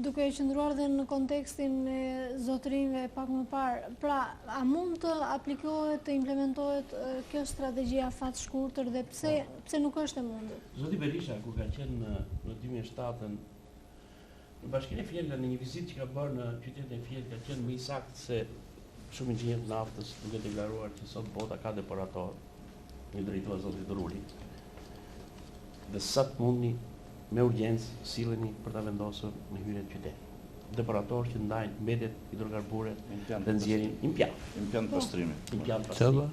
duke qëndruar dhe në kontekstin e zotërinjve pak më parë, pra, a mund të aplikohet, të implementohet kjo strategjia fat shkurtër dhe pse nuk është e mundur? Zoti Berisha, ku ka qenë në 2007-ën, në Bashkinë e Fjellës, në një vizitë që ka bërë në qytetin e Fjellës, ka qenë më i saktë se shumë inxhinierë të naftës duke deklaruar që sot bota ka depurator, një drejtuar zotit Ruli. Dhe sa të mundni me urgjencë silleni për ta vendosur në hyrje të qytetit. Depurator që ndajnë mbetjet hidrokarbure dhe nxjerrin impiant pastrimi. Impiant pastrimi.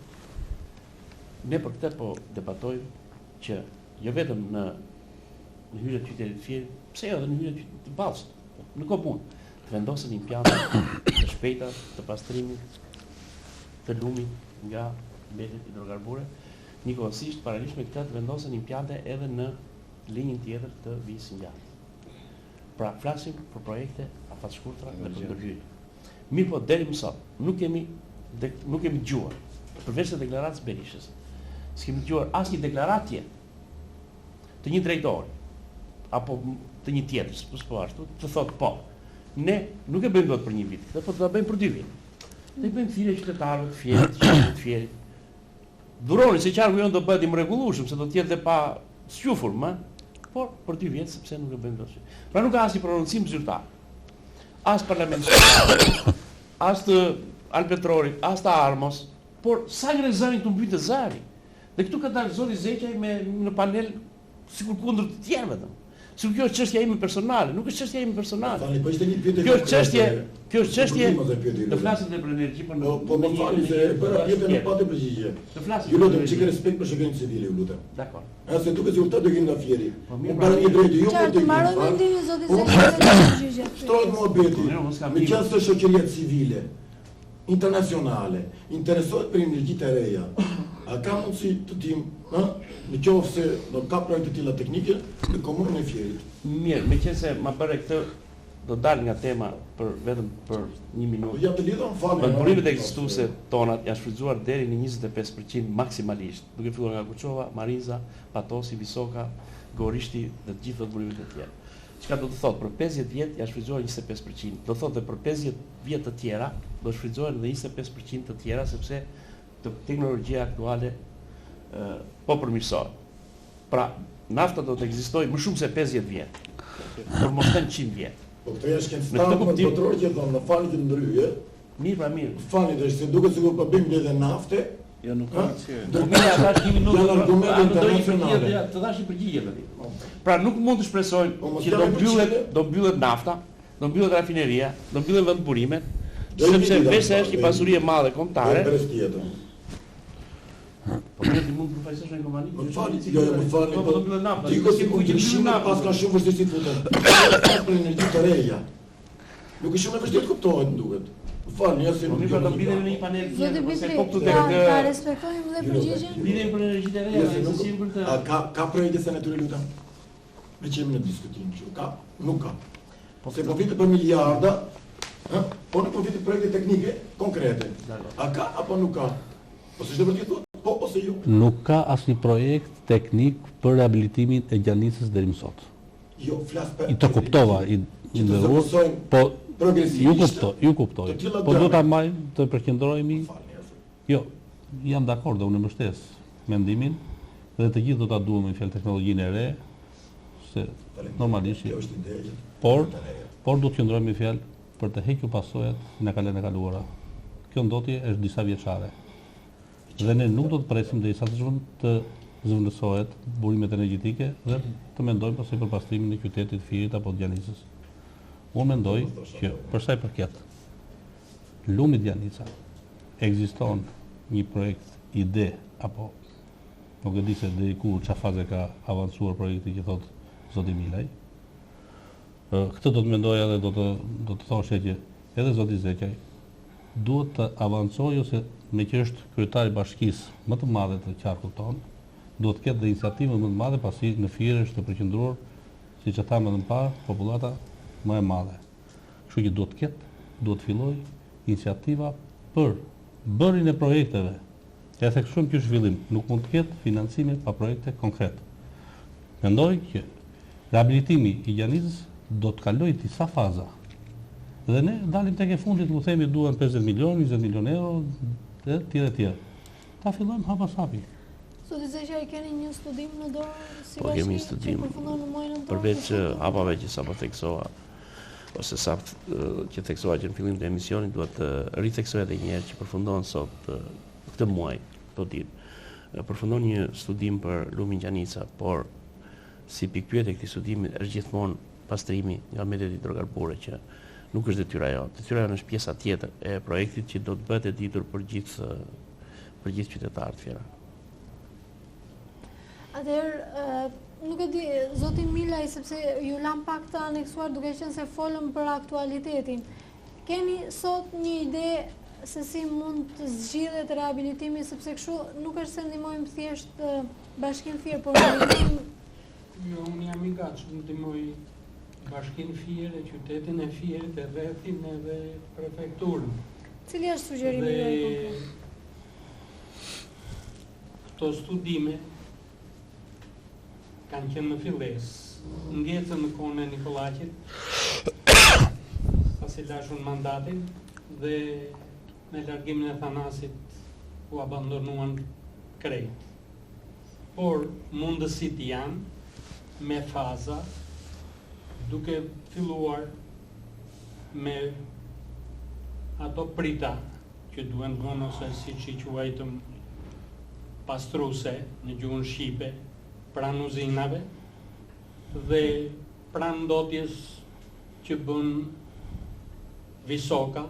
Ne për këtë po debatojmë që jo vetëm në hyrje të qytetit të Fjellës, pse jo edhe në hyrje të Ballës, në komunë, të vendosen impiante të shpejta të pastrimit të lumit nga mbetjet hidrokarbure, njëkohësisht paralelisht me këtë të vendosen impiante edhe në linjën tjetër të vijës Sinjani. Pra, flasim për projekte afatshkurtra dhe për ndërhyrje. Mirë po, deri më sot, nuk kemi dëgjuar, përveç të deklaratës Berishës, s'kemi dëgjuar asnjë deklaratje të një drejtori, apo të një tjetër, s'po ashtu, të thotë po, ne nuk e bëjmë dot për një vit, këtë po të ta bëjmë për 2 vjet. Ne bëjmë thirrje qytetarëve të Fjellës, të Fjellës. Duroni se qarku jonë do bëhet i mrekullueshëm, se do të jetë dhe pa squfur, por për 2 vjet sepse nuk e bëjmë dot. Pra nuk ka asnjë prononcim zyrtar. As parlamentar, as të Alpetrorit, as të Armos, por sa ngre zërin këtu mbytë zëri. Dhe këtu ka dalë zoti Zeqaj në panel sikur kundër të tjerëve vetëm. Sikur kjo është çështja ime personale, nuk është çështja ime personale. Tani po ishte një pyetje. Kjo është çështje. Të flasim për energji, po më falni se bëra pyetje në patë përgjigje. Të flasim. Ju lutem çike respekt për shoqërinë civile, ju lutem. Dakor. Nëse duket se urtat do kemi nga Fieri. Unë para një drejtë ju për të. Mbaroj mendimin zoti Zeqaj në përgjigje. Shtrohet muhabeti. Me qenë se shoqëria civile internacionale interesohet për energjitë e reja. A ka mundësi të tim, në qoftë se do ka projekte të tilla teknike në komunën e Fierit? Mirë, meqense ma bëre këtë, do dal nga tema vetëm për 1 minutë. Ja të lidhëm falë. Vendburimet ekzistuese tonat janë shfrytzuar deri në 25% maksimalisht, duke filluar nga Kuçova, Marinza, Patosi, Visoka, Gorishti dhe të gjithë vendburimet e tjera. Çka do të thotë, për 50 vjet janë shfrytzuar 25%. Do thotë për 50 vjet të tjera do shfrytzohen edhe 25% të tjera sepse teknologjia aktuale po përmirësohet. Pra, nafta do të ekzistojë më shumë se 50 vjet, por mos thënë 100 vjet. Po këtë është shkencëtar kontroll që thonë në falë të ndryje. Mirë, pra mirë. Falë dhe se duket sikur po bëjmë edhe nafte. Jo, nuk ka çë. Do mirë ata 1 minutë janë argumente internacionale. Të dash një përgjigje tani. Pra nuk mund të shpresojmë që do mbyllet nafta, do mbyllet rafineria, do mbyllen vendburimet, sepse veç është një pasuri e madhe kombëtare. Po ne ti mund të përfaqësosh një kompani? Më falni, jo, më falni. Po do mbyllet nafta. Ti që mund të shimë pas ka shumë vështirësi të futen. Për energji të reja. Nuk është shumë e vështirë të kuptohet, duket. Më falni, ja se nuk do të mbyllen në një panel tjetër, ose po këtu ta respektojmë dhe përgjigjen. Mbyllen për energjitë e reja, se si për të. Ka projekte senatori lutem? me qemi në diskutim që ka, nuk ka. Se po vite për miliarda, po në po vite projekte teknike, konkrete. A ka apo nuk ka? Ose shte për të thot, po ose jo? Nuk ka asnjë projekt teknik për rehabilitimin e Gjanicës deri më sot. Jo, flas për... I të kuptova, që të zëvësojnë po progresivisht. Ju kuptoj. Po do ta majmë, të përqendrohemi. Jo, jam dakord dhe unë mbështes mendimin dhe të gjithë do ta duam në fjalë teknologjinë e re, se normalisht por do të qëndrojmë në fjalë për të hequr pasojat në kalën e kaluara. Kjo ndotje është disa vjeçare. Dhe ne nuk do të presim derisa të zhvendësohet burimet energjetike dhe të mendojmë pasi për pastrimin e qytetit Firit apo të Gjanicës. Unë mendoj që për sa i përket lumit Gjanica ekziston një projekt ide apo nuk e di se deri ku çfarë faze ka avancuar projekti që thot zoti Milaj. Këtë do të mendoja dhe do të thoshe që edhe zoti Zeqaj duhet të avancojë ose me që është kryetari i bashkisë më të madhe të qarkut tonë, duhet të ketë dhe iniciativë më të madhe pasi në Fier është të përqendruar, siç e thamë më parë, popullata më e madhe. Kështu që duhet të filloj iniciativa për bërjen e projekteve. E theksojmë që zhvillim nuk mund të ketë financime pa projekte konkrete. Mendoj që rehabilitimi i Gjanicës do të kalojë disa faza. Dhe ne dalim tek e fundit, mu themi duhen 50 milion, 20 milion euro dhe tjere. Ta fillojmë hapa sapi. Zoti Zeqaj, keni një studim në dorë si Po kemi një studim. Përveç hapave që sapo theksova ose që theksova që në fillim të emisionit, duhet të ritheksoj edhe një herë që përfundon sot këtë muaj, këto ditë. Përfundon një studim për lumin Gjanica, por si pikpyetje e këtij studimi është gjithmonë pastrimi nga mjetet hidrokarbure që nuk është detyra jote. Detyra jote është pjesa tjetër e projektit që do të bëhet e ditur për gjithë qytetarët Fiera. Atëherë, nuk e di, zoti Milaj, sepse ju lam pak të aneksuar duke qenë se folëm për aktualitetin. Keni sot një ide se si mund të zgjidhet rehabilitimi, sepse kështu nuk është se ndihmojmë thjesht Bashkinë Fier, por ndihmojmë... Jo, unë jam i gatshëm të ndihmoj Bashkinë Fier, e qytetin e Fierit, e rrethin edhe prefekturën. Cili është sugjerimi juaj? Këto studime kanë qenë në filles, ngecën në kohën e Nikolaqit, pasi lashun mandatin dhe me largimin e Thanasit u abandonuan krejt. Por mundësit janë me faza, duke filluar me ato prita që duen vonë ose si që i quajtëm pastruse në gjuhën shqipe, pranë uzinave dhe pranë ndotjes që bën visoka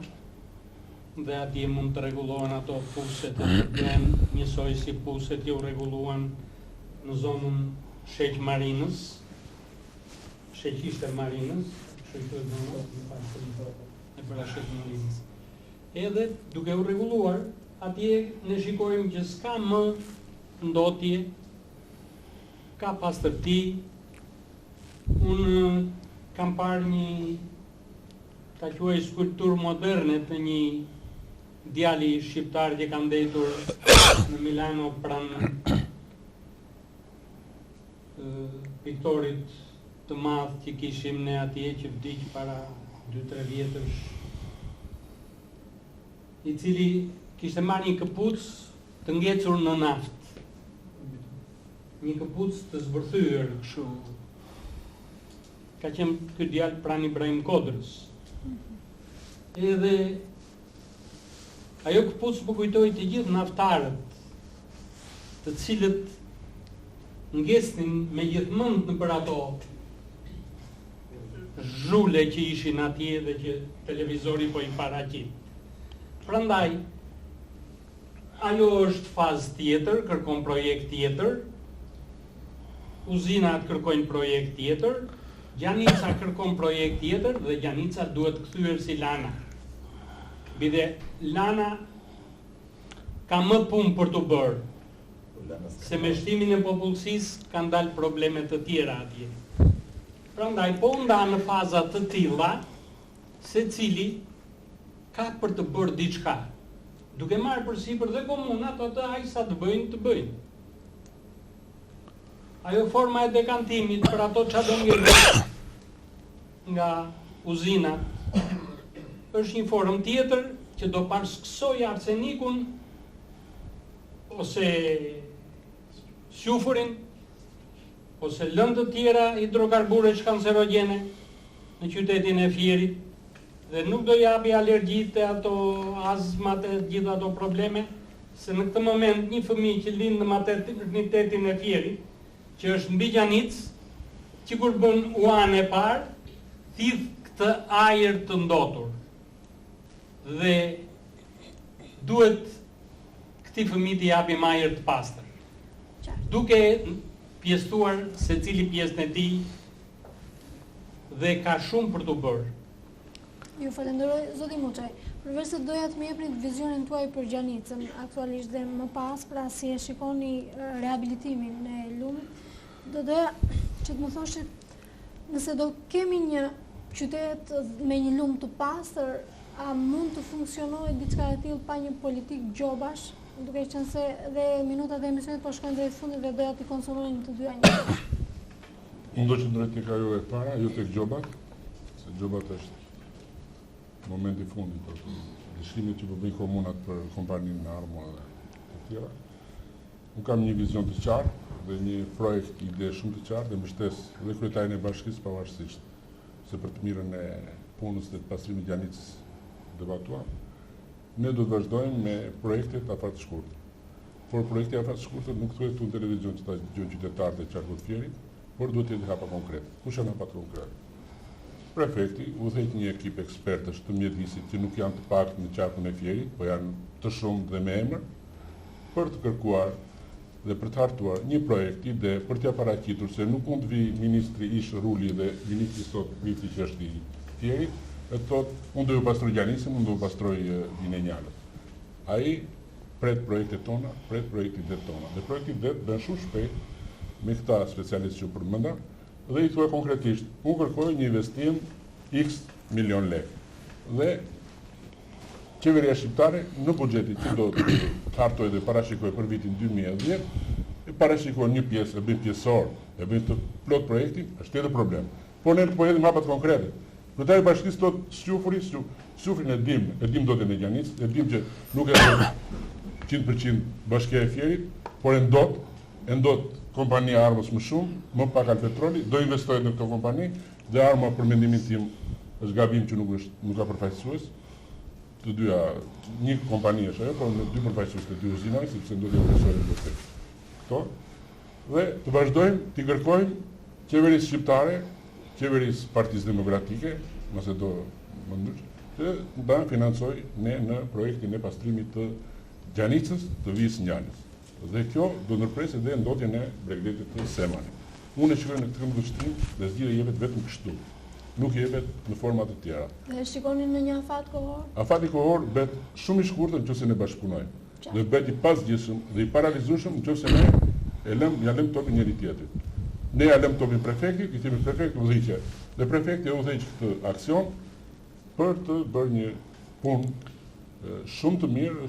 dhe atje mund të rregullohen ato puset e përblen njësoj si puset që u rregulluan në zonën Sheq Marinës, Sheqishte Marinës, Sheqishte Marinës. Edhe duke u rregulluar, atje ne shikojmë që s'ka më ndotje, ka pastërti. Unë kam parë një, ta quaj skulptur moderne të një djali shqiptar që ka ndetur në Milano pranë piktorit të madh që kishim ne atje, që vdiq para 2-3 vjetësh, i cili kishte marrë një këpucë të ngecur në naftë. Një këpucë të zbërthyer kështu. Ka qenë ky djalë pranë Ibrahim Kodrës. Edhe ajo këpucë më kujtoi të gjithë naftarët, të cilët ngesnin me gjithmend nëpër ato zhule që ishin atje dhe që televizori po i paraqit. Prandaj, ajo është fazë tjetër, kërkon projekt tjetër, uzinat kërkojnë projekt tjetër, Gjanica kërkon projekt tjetër dhe Gjanica duhet kthyer si Lana. Bide Lana ka më punë për të bërë, se me shtimin e popullsisë kanë dalë probleme të tjera atje. Prandaj po nda në faza të tilla, secili ka për të bërë diçka, duke marrë përsipër dhe komunat atë aq sa të bëjnë. Ajo forma e dekantimit për ato çfarë do ngel nga uzina është një formë tjetër që do parashtësoj arsenikun ose sjufurin ose lëndë të tjera hidrokarbure kancerogjene në qytetin e Fierit dhe nuk do japi alergjit e ato azmat e gjitha ato probleme, se në këtë moment një fëmijë që lind në maternitetin e Fierit, që është mbi Gjanic, që kur bën uan e parë, thith këtë ajër të ndotur. Dhe duhet këtij fëmijë të japim ajër të pastër. Duke pjesëtuar secili pjesën e tij dhe ka shumë për të bërë. Ju falenderoj, zoti Muçaj. Përveç se doja të më jepni vizionin tuaj për Gjanicën aktualisht dhe më pas, pra si e shikoni rehabilitimin e lumit, do doja që të më thoshit nëse do kemi një qytet me një lum të pastër, a mund të funksionojë diçka e tillë pa një politik gjobash, duke qenë se dhe minutat e emisionit po shkojnë drejt fundit dhe doja t'i konsumojnë të dyja një. Unë do që ndrejt tek ajo e para, jo tek gjobat, se gjobat është momenti fundit për dëshimet që bëjnë komunat për kompaninë në armë dhe të tjera. Unë kam një vizion të qartë dhe një projekt ide shumë të qartë dhe mbështes dhe kryetarin e bashkisë pavarësisht se për të mirën e punës dhe të pastrimit të Gjanicës debatuar. Ne do të vazhdojmë me projektet afar të shkurtër. Por projekti afar të shkurtër nuk thuhet këtu në televizion që ta dëgjojnë qytetarët e qarkut të Fierit, por duhet të jetë hapa konkrete. Kush janë hapat konkrete? Prefekti udhëheq një ekip ekspertësh të mjedisit që nuk janë të pakët në qarkun e Fierit, po janë të shumë dhe me emër, për të kërkuar dhe për të hartuar një projekt ide për t'ia paraqitur se nuk mund të vi ministri Ish Ruli dhe ministri sot Rifti që është i Fierit, e thotë unë do ju pastroj Gjanicën, unë do ju pastroj Vinenjalët. Ai pret projektet tona, pret projektet tona. Dhe projektet det bën shumë shpejt me këta specialistë që përmenda. Dhe i thua konkretisht, unë kërkoj një investim X milion lekë. Dhe qeveria shqiptare në buxhetit që do të hartoj dhe parashikoj për vitin 2010, e parashikoj një pjesë, e bëjmë pjesor, e bëjmë të plot projektin, është tjetër problem. Por ne po hedhim hapat konkrete. Kryetari i bashkisë thotë sjufurin e dim dotën e Gjanicës, e dim që nuk e 100% Bashkia e Fierit, por e ndot kompania Armës më shumë, më pak Alpetroli, do investojnë në këto kompani, dhe Arma për mendimin tim është gabim që nuk ka përfaqësues. Të dyja, një kompani është ajo, por në dy përfaqësues të dy uzinave, sepse do të investojnë në këto. Dhe të vazhdojmë, të kërkojmë qeverisë shqiptare, qeverisë Partisë Demokratike, nëse do më ndysh, që da financoj ne në projektin e pastrimit të Gjanicës të Vijës Njalës. Dhe kjo do nërpresë edhe ndotjen e Bregdetit të Semanit. Unë e shikoj në këtë këndvështrim dhe zgjidhja jepet vetëm kështu. Nuk jepet në forma të tjera. Dhe shikoni në një afat kohor? Afati kohor bet shumë i shkurtër nëse ne bashkëpunojmë. Dhe bet i pasgjithshëm dhe i paralizueshëm nëse ne ja lëm topin njëri tjetrit. Ne ja lëm topin prefektit, i themi prefekt udhëhiqe. Dhe prefekti e udhëhiq këtë aksion për të bërë një punë shumë të mirë,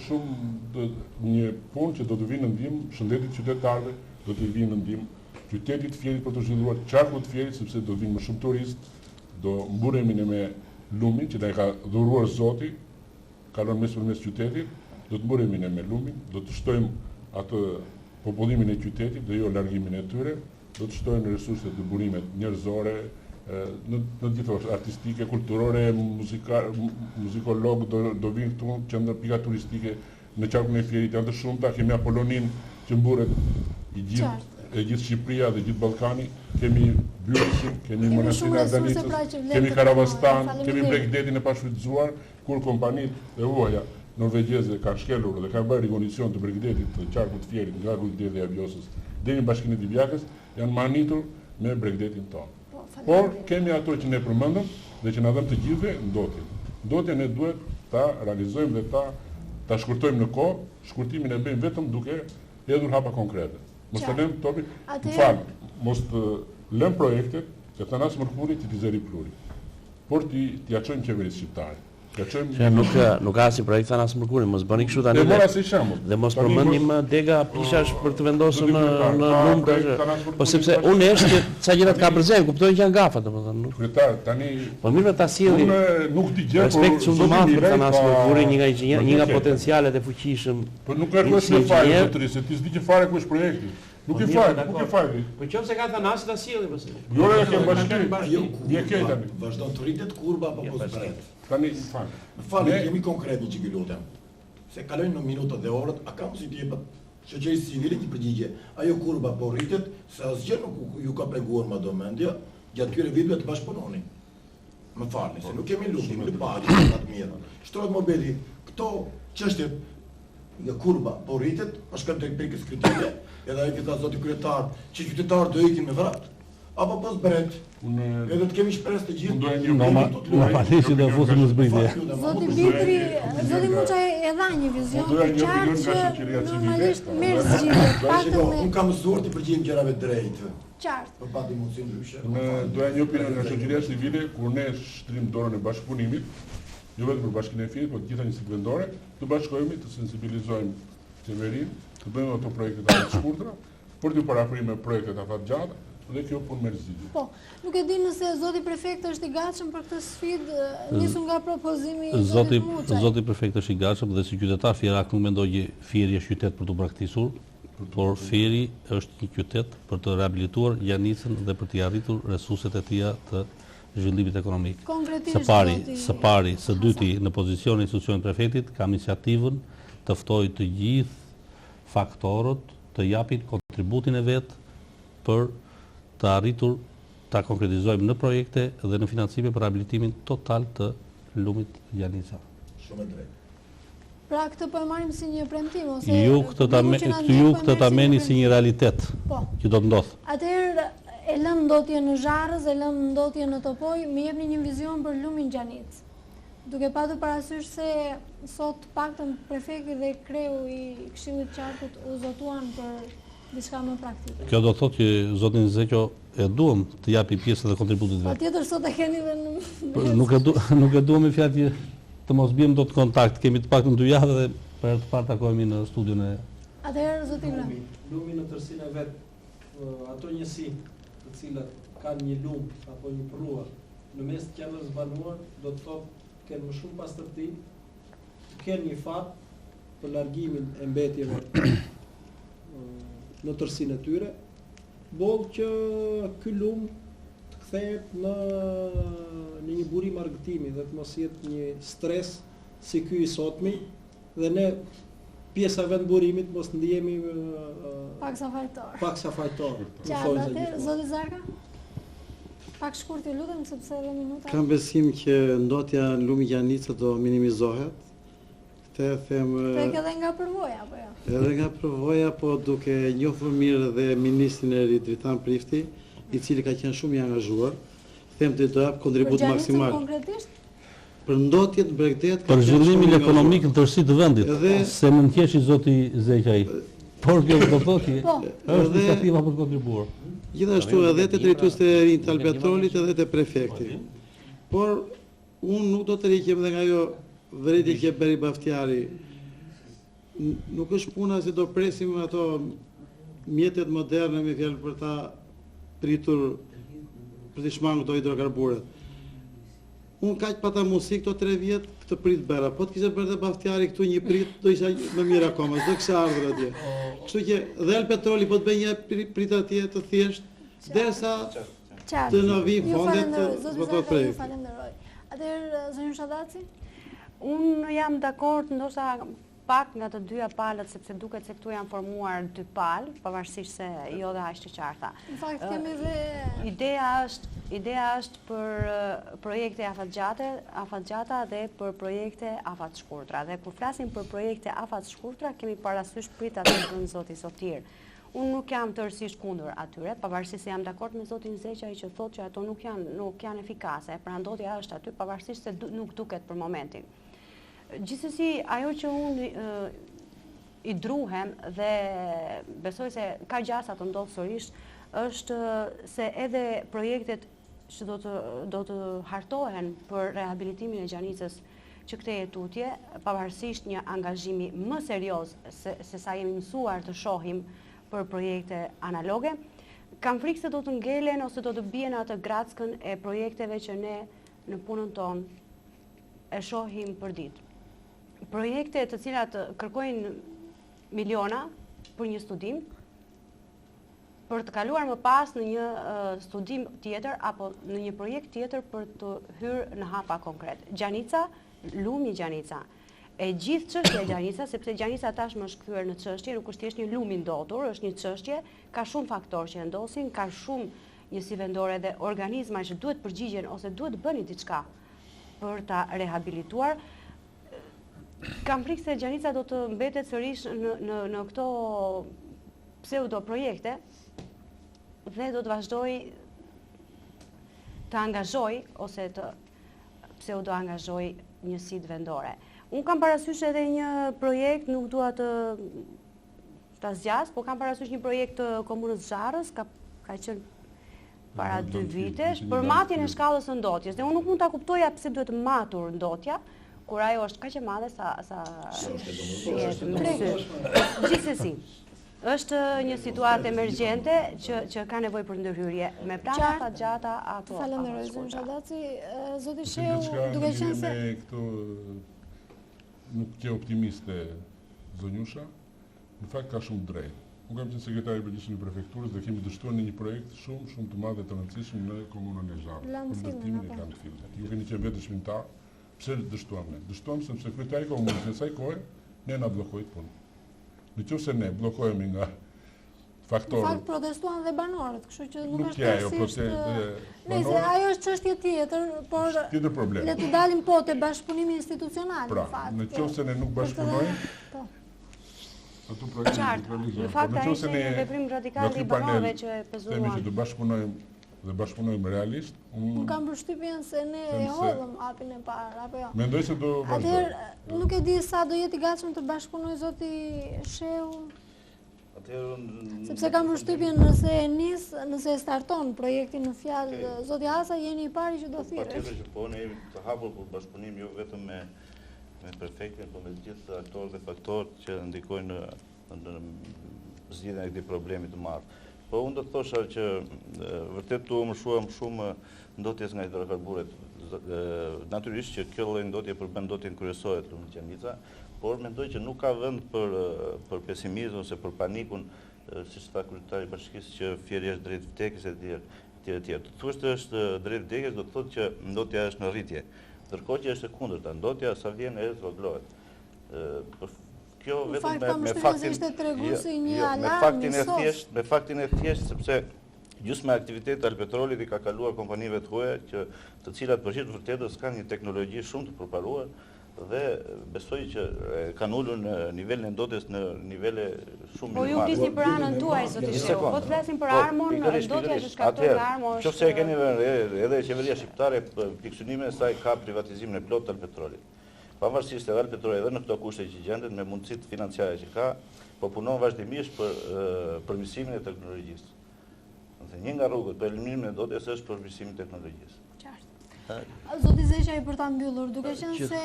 një punë që do të vinë në ndihmë shëndetit qytetarëve, do të vinë në ndihmë qytetit Fierit për të zhvilluar qarkut Fierit, sepse do të vinë më shumë turistë, do mburemi me lumin që na ka dhuruar Zoti, kalon mes qytetit, do të mburemi me lumin, do të shtojmë atë popullimin e qytetit dhe jo largimin e tyre, do të shtojmë resurset të burimet njerëzore, në gjithë artistike, kulturore, muzikolog do vinë këtu qendra pika turistike në qarkun e Fierit, janë të shumta, kemi Apollonin që mburet e gjithë Shqipëria dhe gjithë Ballkani, kemi Byrësin, kemi Manastirin e Ardanicës, kemi Karavastan, kemi Bregdetin e pashfrytëzuar, kur kompanitë e huaja norvegjeze kanë shkelur dhe kanë bërë rikondicion të Bregdetit të qarkut të Fierit nga Rulldet dhe Aviosës deri në Bashkinë e Divjakës, janë manitur me Bregdetin tonë. Por kemi ato që ne përmendëm dhe që na dhëm të gjithëve ndotjen. Ndotjen ne duhet ta realizojmë dhe ta shkurtojmë në kohë, shkurtimin e bëjmë vetëm duke hedhur hapa konkrete. Mos të lëm topin, mos të lëm projektet, Se Thanas Mërkuri ti Tizeri Pluri, por t'ja qojmë qeverisë shqiptare. Nuk ka si projekt Thanas Mërkuri, mos bëni kështu tani. Dhe mos përmendim dega pishash për të vendosur në lumë. Po sepse unë është sa gjërat ka përzej, kuptojnë që janë gafa, domethënë. Kryetar, tani po mirë ta sjelli. Unë nuk di gjë, respekt shumë të madh për Thanas Mërkuri, një nga potencialet e fuqishëm. Po nuk e kush me fare zotëri, se ti s'di që fare ku është projekti. Nuk e fare, nuk e fare. Po nëse ka Thanas ta sjelli pse. Jo, e ke bashkë. Je ke tani. Vazhdon të rritet kurba apo po zbret. Tani Falë, jemi konkret një çik lutem. Se kalojnë në minutat dhe orët, a ka mundësi të jepet shoqërisë civile një përgjigje? Ajo kurba po rritet, se asgjë nuk ju ka pleguar madhomendja gjatë këtyre viteve të bashkëpunoni. Më falni, se nuk kemi luftë, kemi paqe më të mirë. Shtrohet mobili, këto çështje në kurba po rritet, pa shkak të pikës kritike, edhe ai që ka zoti kryetar, që qytetarët do ikin me vrat. Apo pas bret, edhe të kemi shpresë të gjithë. Normalisht do fusim në zbritje. Zoti Bitri, zoti Muçaj e dha një vizion të qartë që normalisht merr zgjidhje. Unë kam mësuar të përgjigjem gjërave drejt. Qartë. Po pati mundësi ndryshe. Unë doja një opinion nga shoqëria civile kur ne shtrim dorën e bashkëpunimit, jo vetëm për Bashkinë e Firit, por të gjitha njësitë vendore, të bashkohemi, të sensibilizojmë qeverinë, të bëjmë ato projekte të shkurtra, për të parafruar projektet afatgjata. Dhe kjo punë merr zgjidhje. Po, nuk e di nëse zoti prefekt është i gatshëm për këtë sfidë, nisur nga propozimi i zotit Muçaj. Zoti prefekt është i gatshëm dhe si qytetar Fierak nuk mendoj që Fieri është qytet për të braktisur, por Fieri është një qytet për të reabilituar Gjanicën dhe për të arritur resurset e tija të zhvillimit ekonomik. Së dyti, në pozicionin e institucionit prefektit, kam iniciativën të ftoj të gjithë faktorët të japin kontributin e vet për të arritur ta konkretizojmë në projekte dhe në financime për rehabilitimin total të lumit Gjanica. Shumë drejt. Pra këtë po e marrim si një premtim ose ju këtë ta merrni si një realitet që do të ndodh. Atëherë e lëm ndotje në Zharrës, e lëm ndotje në Topoj, më jepni një vizion për lumin Gjanicë. Duke patur parasysh se sot paktën prefekti dhe kreu i Këshillit të Qarkut u zotuan për diçka më praktike. Kjo do të thotë që zotin Zeqo e duam të japi pjesën dhe kontributin vet. Patjetër sot e keni dhe në nuk e duam me fjalë që të mos bëjmë dot kontakt, kemi të paktën 2 javë dhe për të parë takohemi në studion e. Atëherë zoti Ibrahim. Lumi në tërsinë e vet, ato njësi të cilat kanë një lum apo një prrua në mes të qendrës banuar, do të thotë kanë më shumë pastërti, kanë një fat për largimin e mbetjeve në tërsinë e tyre, boll që ky lum të kthehet në një burim argëtimi dhe të mos jetë një stres si ky i sotmi dhe ne pjesa vend burimit mos ndihemi paksa fajtor. Paksa fajtor. Qartë, zoti Zarka? Pak shkurt ju lutem sepse edhe minuta. Kam besim që ndotja në lumin Gjanica do minimizohet. Tek edhe nga përvoja, apo jo? Edhe nga përvoja, po duke njohur mirë dhe ministrin e ri Dritan Prifti, i cili ka qenë shumë i angazhuar, them të do jap kontribut maksimal. Për ndotjet Bregdet, për zhvillimin ekonomik në tërësi të vendit, se më nqeshi zoti Zeqaj. Por kjo do thotë që është iniciativa për kontribuar. Gjithashtu edhe te drejtuesit e rinj të Albatrolit edhe te prefekti. Por unë nuk do të riqem dhe nga ajo vërejtje që Beri Baftiari. Nuk është puna se do presim ato mjetet moderne me fjalë për ta pritur për të shmangur këto hidrokarburet. Unë kaq pata mundësi këto 3 vjet të prit Bera, po të kishte bërë Baftiari këtu një prit, do isha më mirë akoma, s'do kisha ardhur atje. Kështu që dhe Alpetroli po të bëj një prit atje të thjesht, derisa të na vi fondet të të projekt. Falenderoj. Atëherë zonjë Shadaci? Unë jam dakord ndoshta pak nga të dyja palët, sepse duket se këtu janë formuar 2 palë, pavarësisht se jo dhe aq të qarta. Në fakt kemi dhe ideja është për projekte afatgjata dhe për projekte afatshkurtra. Dhe kur flasim për projekte afatshkurtra, kemi parasysh pritat të bën zoti Sotir. Unë nuk jam tërësisht kundër atyre, pavarësisht se jam dakord me zotin Zeqaj që thotë që ato nuk janë efikase. Pra ndotja është aty, pavarësisht se nuk duket për momentin. Gjithsesi, ajo që unë i druhem dhe besoj se ka gjasa të ndodhë sërish, është se edhe projektet që do të hartohen për rehabilitimin e Gjanicës që këtej tutje, pavarësisht një angazhimi më serioz se sa jemi mësuar të shohim për projekte analoge, kam frikë se do të ngelen ose do të bien atë grackën e projekteve që ne në punën tonë e shohim për ditë. Projekte të cilat kërkojnë miliona për një studim, për të kaluar më pas në një studim tjetër apo në një projekt tjetër për të hyrë në hapa konkret. Gjanica, lumi Gjanica. E gjithë çështja e Gjanica, sepse Gjanica tashmë është kthyer në çështje, nuk është thjesht një lum i ndotur, është një çështje, ka shumë faktorë që ndosin, ka shumë njësi vendore dhe organizma që duhet përgjigjen ose duhet bëni diçka për ta rehabilituar. Kam frikë se Gjanica do të mbetet sërish në këto pseudo projekte dhe do të vazhdoj të angazhoj ose të pseudo angazhoj njësitë vendore. Unë kam parasysh edhe një projekt, nuk dua ta zgjas, po kam parasysh një projekt të komunës Zharrës, ka qenë para 2 vitesh, për matjen e shkallës së ndotjes. Dhe unë nuk mund ta kuptoja pse duhet matur ndotja, kur ajo është kaq e madhe sa gjithsesi. Është një situatë emergjente që ka nevojë për ndërhyrje me plana fatgjata apo. Falenderoj zot Xhadaci, zoti Sheu, duke qenë se këto nuk që optimiste zonjusha, në fakt ka shumë drejt. Unë kam qenë sekretari i përgjithshëm i prefekturës dhe kemi dështuar në një projekt shumë të madh dhe të rëndësishëm në komunën e Zharrës, për ndërtimin e landfillit. Ju keni qenë vetë dëshmitar, pse dështuam ne? Dështuam sepse kryetari i komunës në asaj kohe ne na bllokoi punën. Nëse ne bllokohemi nga faktorët. Në fakt protestuan dhe banorët, kështu që nuk është ajo protestë. Nëse ajo është çështje tjetër, por tjetër problem. Le të dalim te bashkëpunimi institucional në fakt. Nëse ne nuk bashkëpunojmë, ato projekte në fakt ai është një veprim radikal i banorëve që e pezuan. Themi që të bashkëpunojmë realisht. Unë kam përshtypjen se ne e hodhëm hapin e parë, apo jo? Mendoj se do vazhdoj. Atëherë nuk e di sa do jetë i gatshëm të bashkëpunojë zoti Sheu. Sepse kam përshtypjen nëse e starton projektin në fjalë zoti Asa, jeni i pari që do thirrë. Patjetër që po, ne jemi të hapur për bashkëpunim jo vetëm me prefektin, por me gjithë aktorët dhe faktorët që ndikojnë në zgjidhjen e këtij problemi të madh. Po unë do të thosha që vërtet tu mësuam shumë ndotjes nga hidrokarburet. Natyrisht që kjo lloj ndotje përben ndotjen kryesore të lumit Gjanica, por mendoj që nuk ka vend për pesimizëm ose për panikun, siç tha kryetari i bashkisë që fjerja është drejt vdekjes e tjerë. Të thuash se është drejt vdekjes do të thotë që ndotja është në rritje. Ndërkohë që është e kundërta, ndotja sa vjen e rroglohet. Kjo vetëm me faktin e thjeshtë sepse gjysma e aktivitetit Alpetrolit i ka kaluar kompanive të huaja të cilat përgjithë vërtetës kanë një teknologji shumë të përparuar dhe besoj që kanë ulur në nivelin e ndotjes në nivele shumë minimale. Po ju flisni për anën tuaj zoti Sheu, po të flasim për armën, ndotja që shkakton nga arma është. Nëse e keni edhe qeveria shqiptare pikësynimin e saj ka privatizimin e plotë të Alpetrolit. Pavarësisht edhe Alpetroli edhe në këto kushte që gjendet me mundësitë financiare që ka, po punon vazhdimisht për përmirësimin e teknologjisë. Një nga rrugët për eliminimin e ndotjes është përmirësimi i teknologjisë. Zoti Zeqaj, për ta mbyllur, duke qenë se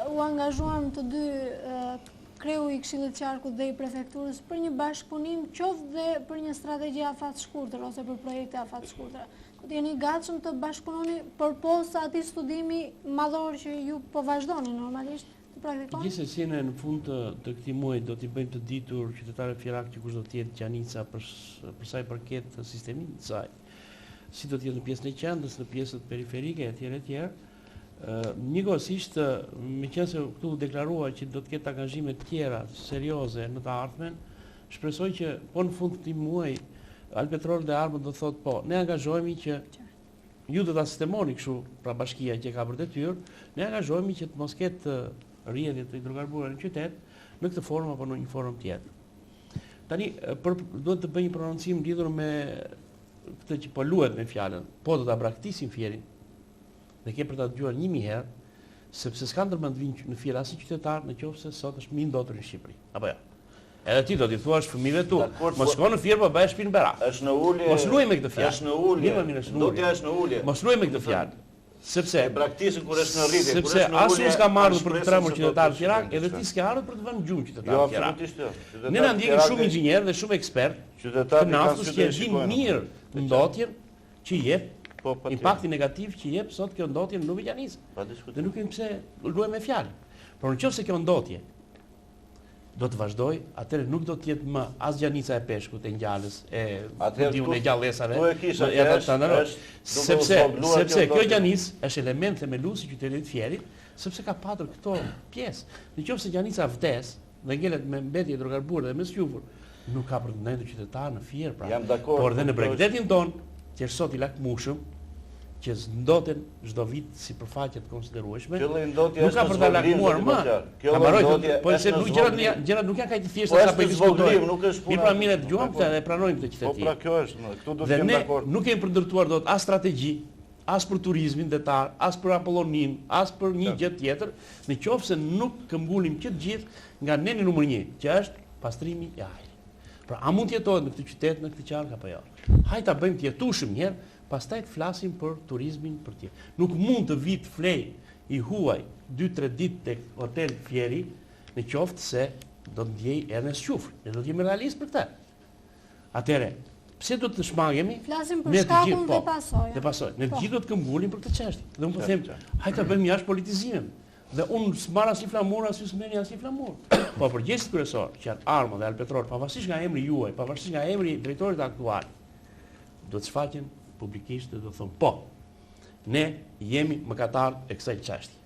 u angazhuan të dy kreu i Këshillit të Qarkut dhe i prefekturës për një bashkëpunim qoftë dhe për një strategji afat shkurtër ose për projekte afat shkurtër. Do të jeni gatshëm të bashkëpunoni përposa atij studimi madhor që ju po vazhdoni normalisht të praktikoni? Gjithsesi ne në fund të këtij muaji do t'i bëjmë të ditur qytetarëve fierak që kush do të jetë Gjanica për sa i përket sistemit të saj. Si do të jetë në pjesën e qendrës, në pjesët periferike etj. Njëkohësisht, meqense këtu deklaruar që do të ketë angazhime të tjera serioze në të ardhmen, shpresoj që po në fund të këtij muaji Alpetrol dhe Armët do thotë po, ne angazhohemi që ju do ta sistemoni kështu, pra bashkia që ka për detyrë, ne angazhohemi që të mos ketë rrjedhje të hidrokarburave në qytet në këtë formë apo në një formë tjetër. Tani duhet të bëj një prononcim lidhur me këtë që po luhet me fjalën, po do ta braktisim fierin. Dhe ke për ta dëgjuar 1000 herë, sepse s'kan ndërmend vinë në fier asnjë qytetar nëse sot është më i ndotur në Shqipëri. Apo jo. Edhe ti do t'i thuash fëmijëve tu, mos shko në Fier po bëj shpinë berak. Është në ulje. Mos luaj me këtë fjalë. Është në ulje. Ndotja është në ulje. Mos luaj me këtë fjalë. Sepse praktikën kur është në rritje, kur është në ulje. Sepse as s'ka marrë për të tremur qytetarë të Tiranë, edhe ti s'ke ardhur për të vënë gjumë qytetarë të Tiranë. Ne na ndjekin shumë inxhinierë dhe shumë ekspertë, qytetarë që dinë mirë ndotjen që jep impakti negativ që jep sot kjo ndotje në Lumë Gjanisë. Dhe nuk kemi pse luajmë me fjalë. Por nëse kjo ndotje do të vazhdoj, atëherë nuk do të jetë më as Gjanica e Peshkut, e Ngjalës, e Gjallësave, sepse kjo Gjanicë është element themelues i qytetit Fierit, sepse ka patur këto pjesë. Nëse Gjanica vdes dhe ngelet me mbetje hidrokarbure dhe me squfur, nuk ka për të ndërtuar qytetar në Fier, pra. Por dhe në Bregdetin ton, që është sot i lakmushëm, që ndoten çdo vit si përfaqe të konsiderueshme. Nuk ka për ta lakmuar më. Po se gjërat nuk janë kaq të thjeshta sa po diskutojmë. Mirë, pra mirë dëgjojmë këtë dhe pranojmë këtë qytet. Po pra kjo është, këtu do të jem dakord. Nuk kemi për ndërtuar dot as strategji, as për turizmin detar, as për Apollonin, as për një gjë tjetër, nëse nuk këmbgulim që të gjithë nga neni numër 1, që është pastrimi i ajrit. Pra, a mund të jetohet në këtë qytet, në këtë qark apo jo? Hajde ta bëjmë të jetueshëm një herë. Pastaj të flasim për turizmin për tjetër. Nuk mund të vit flej i huaj 2-3 ditë tek hotel Fieri, në qoftë se do të ndjej edhe squfur. Ne do të jemi realist për këtë. Atëherë, pse do të shmangemi? Flasim për shkakun dhe pasojat. Dhe pasojat. Ne gjithë do të këmbgulim për këtë çështje. Dhe unë po them, hajde ta bëjmë jashtë politizimin. Dhe unë s'marr as një flamur, as ju s'merrni as një flamur. Po përgjegjësit kryesor, që janë Armo dhe Alpetrol, pavarësisht nga emri juaj, pavarësisht nga emri i drejtorit aktual, do të shfaqen publikisht dhe do thonë, po, ne jemi mëkatar e kësaj çështje.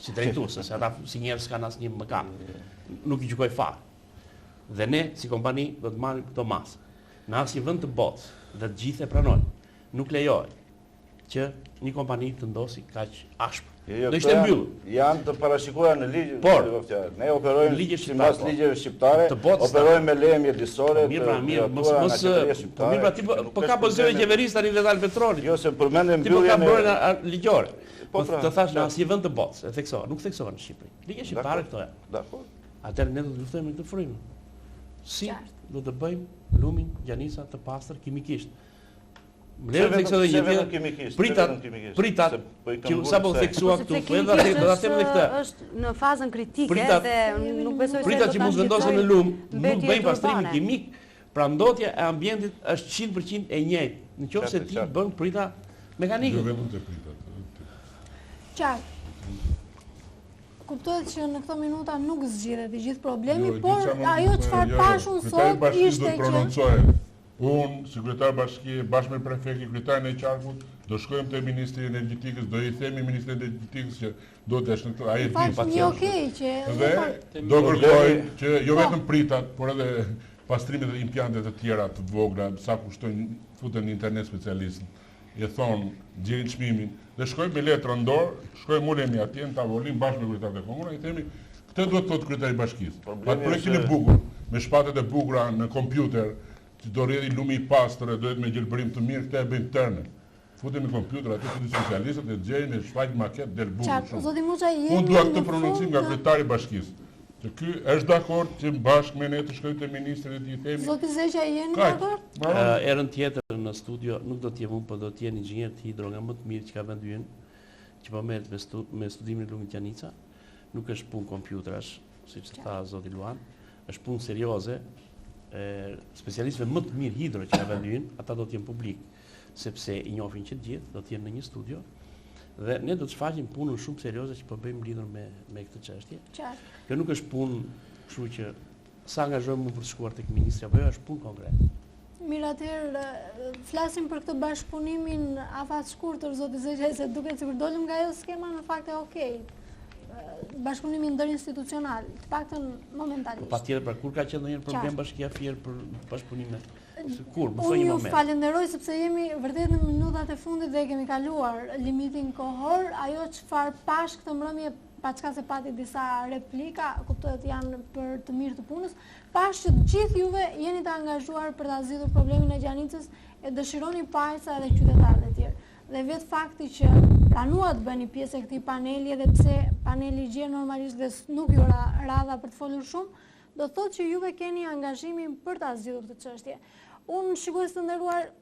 Si drejtues, se ata si njerëz kanë asnjë mëkat. Nuk i gjykoj fare. Dhe ne, si kompani, do të marrim këto masë. Në asnjë vend të botës, dhe të gjithë e pranojnë. Nuk lejohet që një kompani të ndosi kaq ashpër. Do ishte mbyllur. Janë të parashikuara në ligj. Por ne operojmë sipas ligjeve shqiptare, operojmë me leje mjedisore. Mirë, pra ti po ka pozicion qeverisë tani vetë Alpetroli. Jo, se përmendem mbylljen. Ti po ka mbrojtje ligjore. Po të thash në asnjë vend të botës, e theksoa, nuk theksohen në Shqipëri. Ligjet shqiptare këto janë. Dakor. Atëherë ne do të luftojmë me këtë frymë. Si do të bëjmë Lumin Gjanica të pastër kimikisht? Mbledh thekso dhe një pritat që sapo theksua këtu, po do ta them edhe këtë. Është në fazën kritike dhe nuk besoj se pritat që mund vendosen në lum, nuk bëjnë pastrimin kimik, pra ndotja e ambientit është 100% e njëjtë. Nëse ti bën prita mekanike. Jo vetëm te pritat. Qartë. Kuptohet që në këto minuta nuk zgjidhet i gjithë problemi, por ajo çfarë pashun sot ishte që unë, sekretar bashkie, bashkë me prefekti, kryetarin e qarkut, do shkojmë te Ministri i Energjetikës, do i themi Ministrit e Energjetikës që do të është në këtë, ai e di. Dhe do kërkoj që jo vetëm pritat, por edhe pastrimet e impjantet të tjera të vogla, sa kushtojnë, futen në internet specialistin, e thonë, gjerin çmimin, dhe shkojmë me letrë në dorë, shkojmë ulemi atje në tavolinë bashkë me kryetarët e komunave, i themi, këtë duhet thotë kryetari i bashkisë. Atë projektin e bukur, me shpatet e bukura në kompjuter, që do rrjedhi lumi i pastër e dohet me gjelbërim të mirë, këtë e bëjmë tërnë. Futemi kompjuter aty të specialistët e gjejnë e shfaqin maket del bukur shumë. Unë dua këtë prononcim nga kryetari i bashkisë. Që ky është dakord që bashkë me ne të shkojmë te ministri dhe t'i themi. Zoti Zeqa jeni dakord? Erën tjetër në studio nuk do të jem unë, por do të jenë inxhinier të hidro nga më të mirë që ka vendi ynë, që po merret me studimin e lumit Gjanica. Nuk është punë kompjutrash, siç tha zoti Luan, është punë serioze. Specialistëve më të mirë hidro që ka vendi ynë, ata do të jenë publik, sepse i njohin që të gjithë, do të jenë në një studio, dhe ne do të shfaqim punën shumë serioze që po bëjmë lidhur me këtë çështje. Kjo nuk është punë, kështu që sa angazhohemi për të shkuar tek ministri apo jo, është punë konkrete. Mirë, atëherë flasim për këtë bashkëpunimin afat shkurtër, zoti Zeqa, se duket sikur dolëm nga ajo skema në fakt e okay. Bashkëpunimi ndërinstitucional, të paktën momentalisht. Po patjetër, pra kur ka qenë ndonjë problem Bashkia Fier për bashkëpunime? Kur, më thoni një moment. Unë ju falenderoj sepse jemi vërtet në minutat e fundit dhe kemi kaluar limitin kohor. Ajo çfarë pash këtë mbrëmje, paçka se pati disa replika, kuptohet janë për të mirë të punës, pash që të gjithë juve jeni të angazhuar për ta zgjidhur problemin e Gjanicës e dëshironi pajsa edhe qytetarët e tjerë. Dhe vetë fakti që planuat bëni pjesë e këtij paneli, edhe pse paneli gjerë normalisht dhe nuk ju radha për të folur shumë, do thotë që juve keni angazhimin për ta zgjidhur këtë çështje. Unë shikues të nderuar,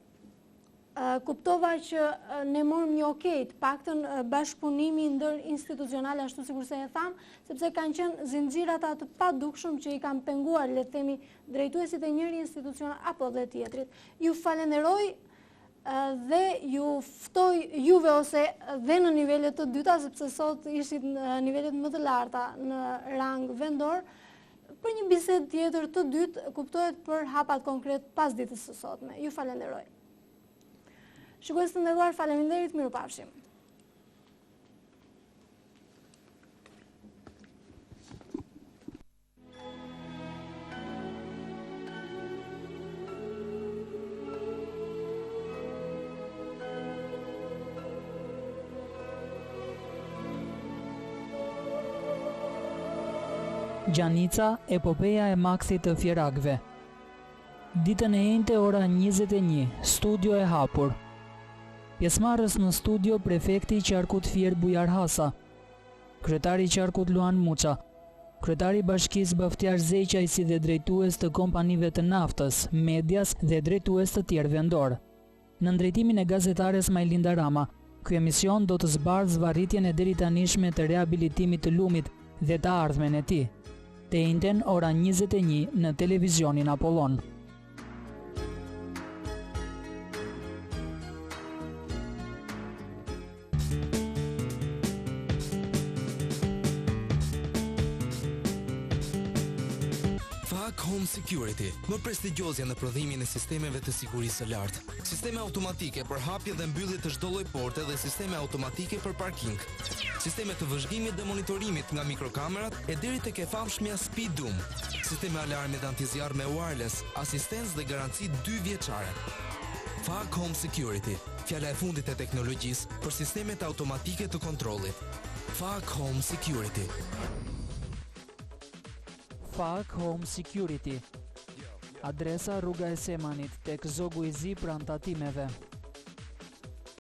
kuptova që ne morëm një okej, të paktën bashkëpunimi ndër institucional ashtu sikur se e tham, sepse kanë qenë zinxhirat atë të padukshëm që i kanë penguar, le të themi, drejtuesit e njëri institucion apo dhe tjetrit. Ju falenderoj dhe ju ftoj juve ose dhe në nivelet të dyta, sepse sot ishit në nivelet më të larta në rang vendor, për një bisedë tjetër të dytë, kuptohet për hapat konkret pas ditës së sotme. Ju falenderoj. Shikues të nderuar, faleminderit, mirupafshim. Gjanica, epopeja e Maksit të Fjerakëve. Ditën e njëjtë ora 21, studio e hapur. Pjesëmarrës në studio prefekti i qarkut Fier Bujar Hasa, kryetari i qarkut Luan Muça, kryetari i bashkisë Baftiar Zeqaj si dhe drejtues të kompanive të naftës, medias dhe drejtues të tjerë vendor. Në drejtimin e gazetares Majlinda Rama, ky emision do të zbardhë zvarritjen e deri tanishme të rehabilitimit të lumit dhe të ardhmen e tij. Të njëjtën ora 21 në televizionin Apollon. Home Security, më prestigjozja në prodhimin e sistemeve të sigurisë së lartë. Sisteme automatike për hapje dhe mbyllje të çdo lloji porte dhe sisteme automatike për parking. Sisteme të vëzhgimit dhe monitorimit nga mikrokamerat e deri tek e famshmja Speed Doom. Sisteme alarmit antizjarr me wireless, asistencë dhe garanci 2 vjeçare. FAG Home Security, fjala e fundit e teknologjisë për sistemet automatike të kontrollit. FAG Home Security. FAG Home Security. Adresa Rruga e Semanit tek Zogu i Zi pranë tatimeve.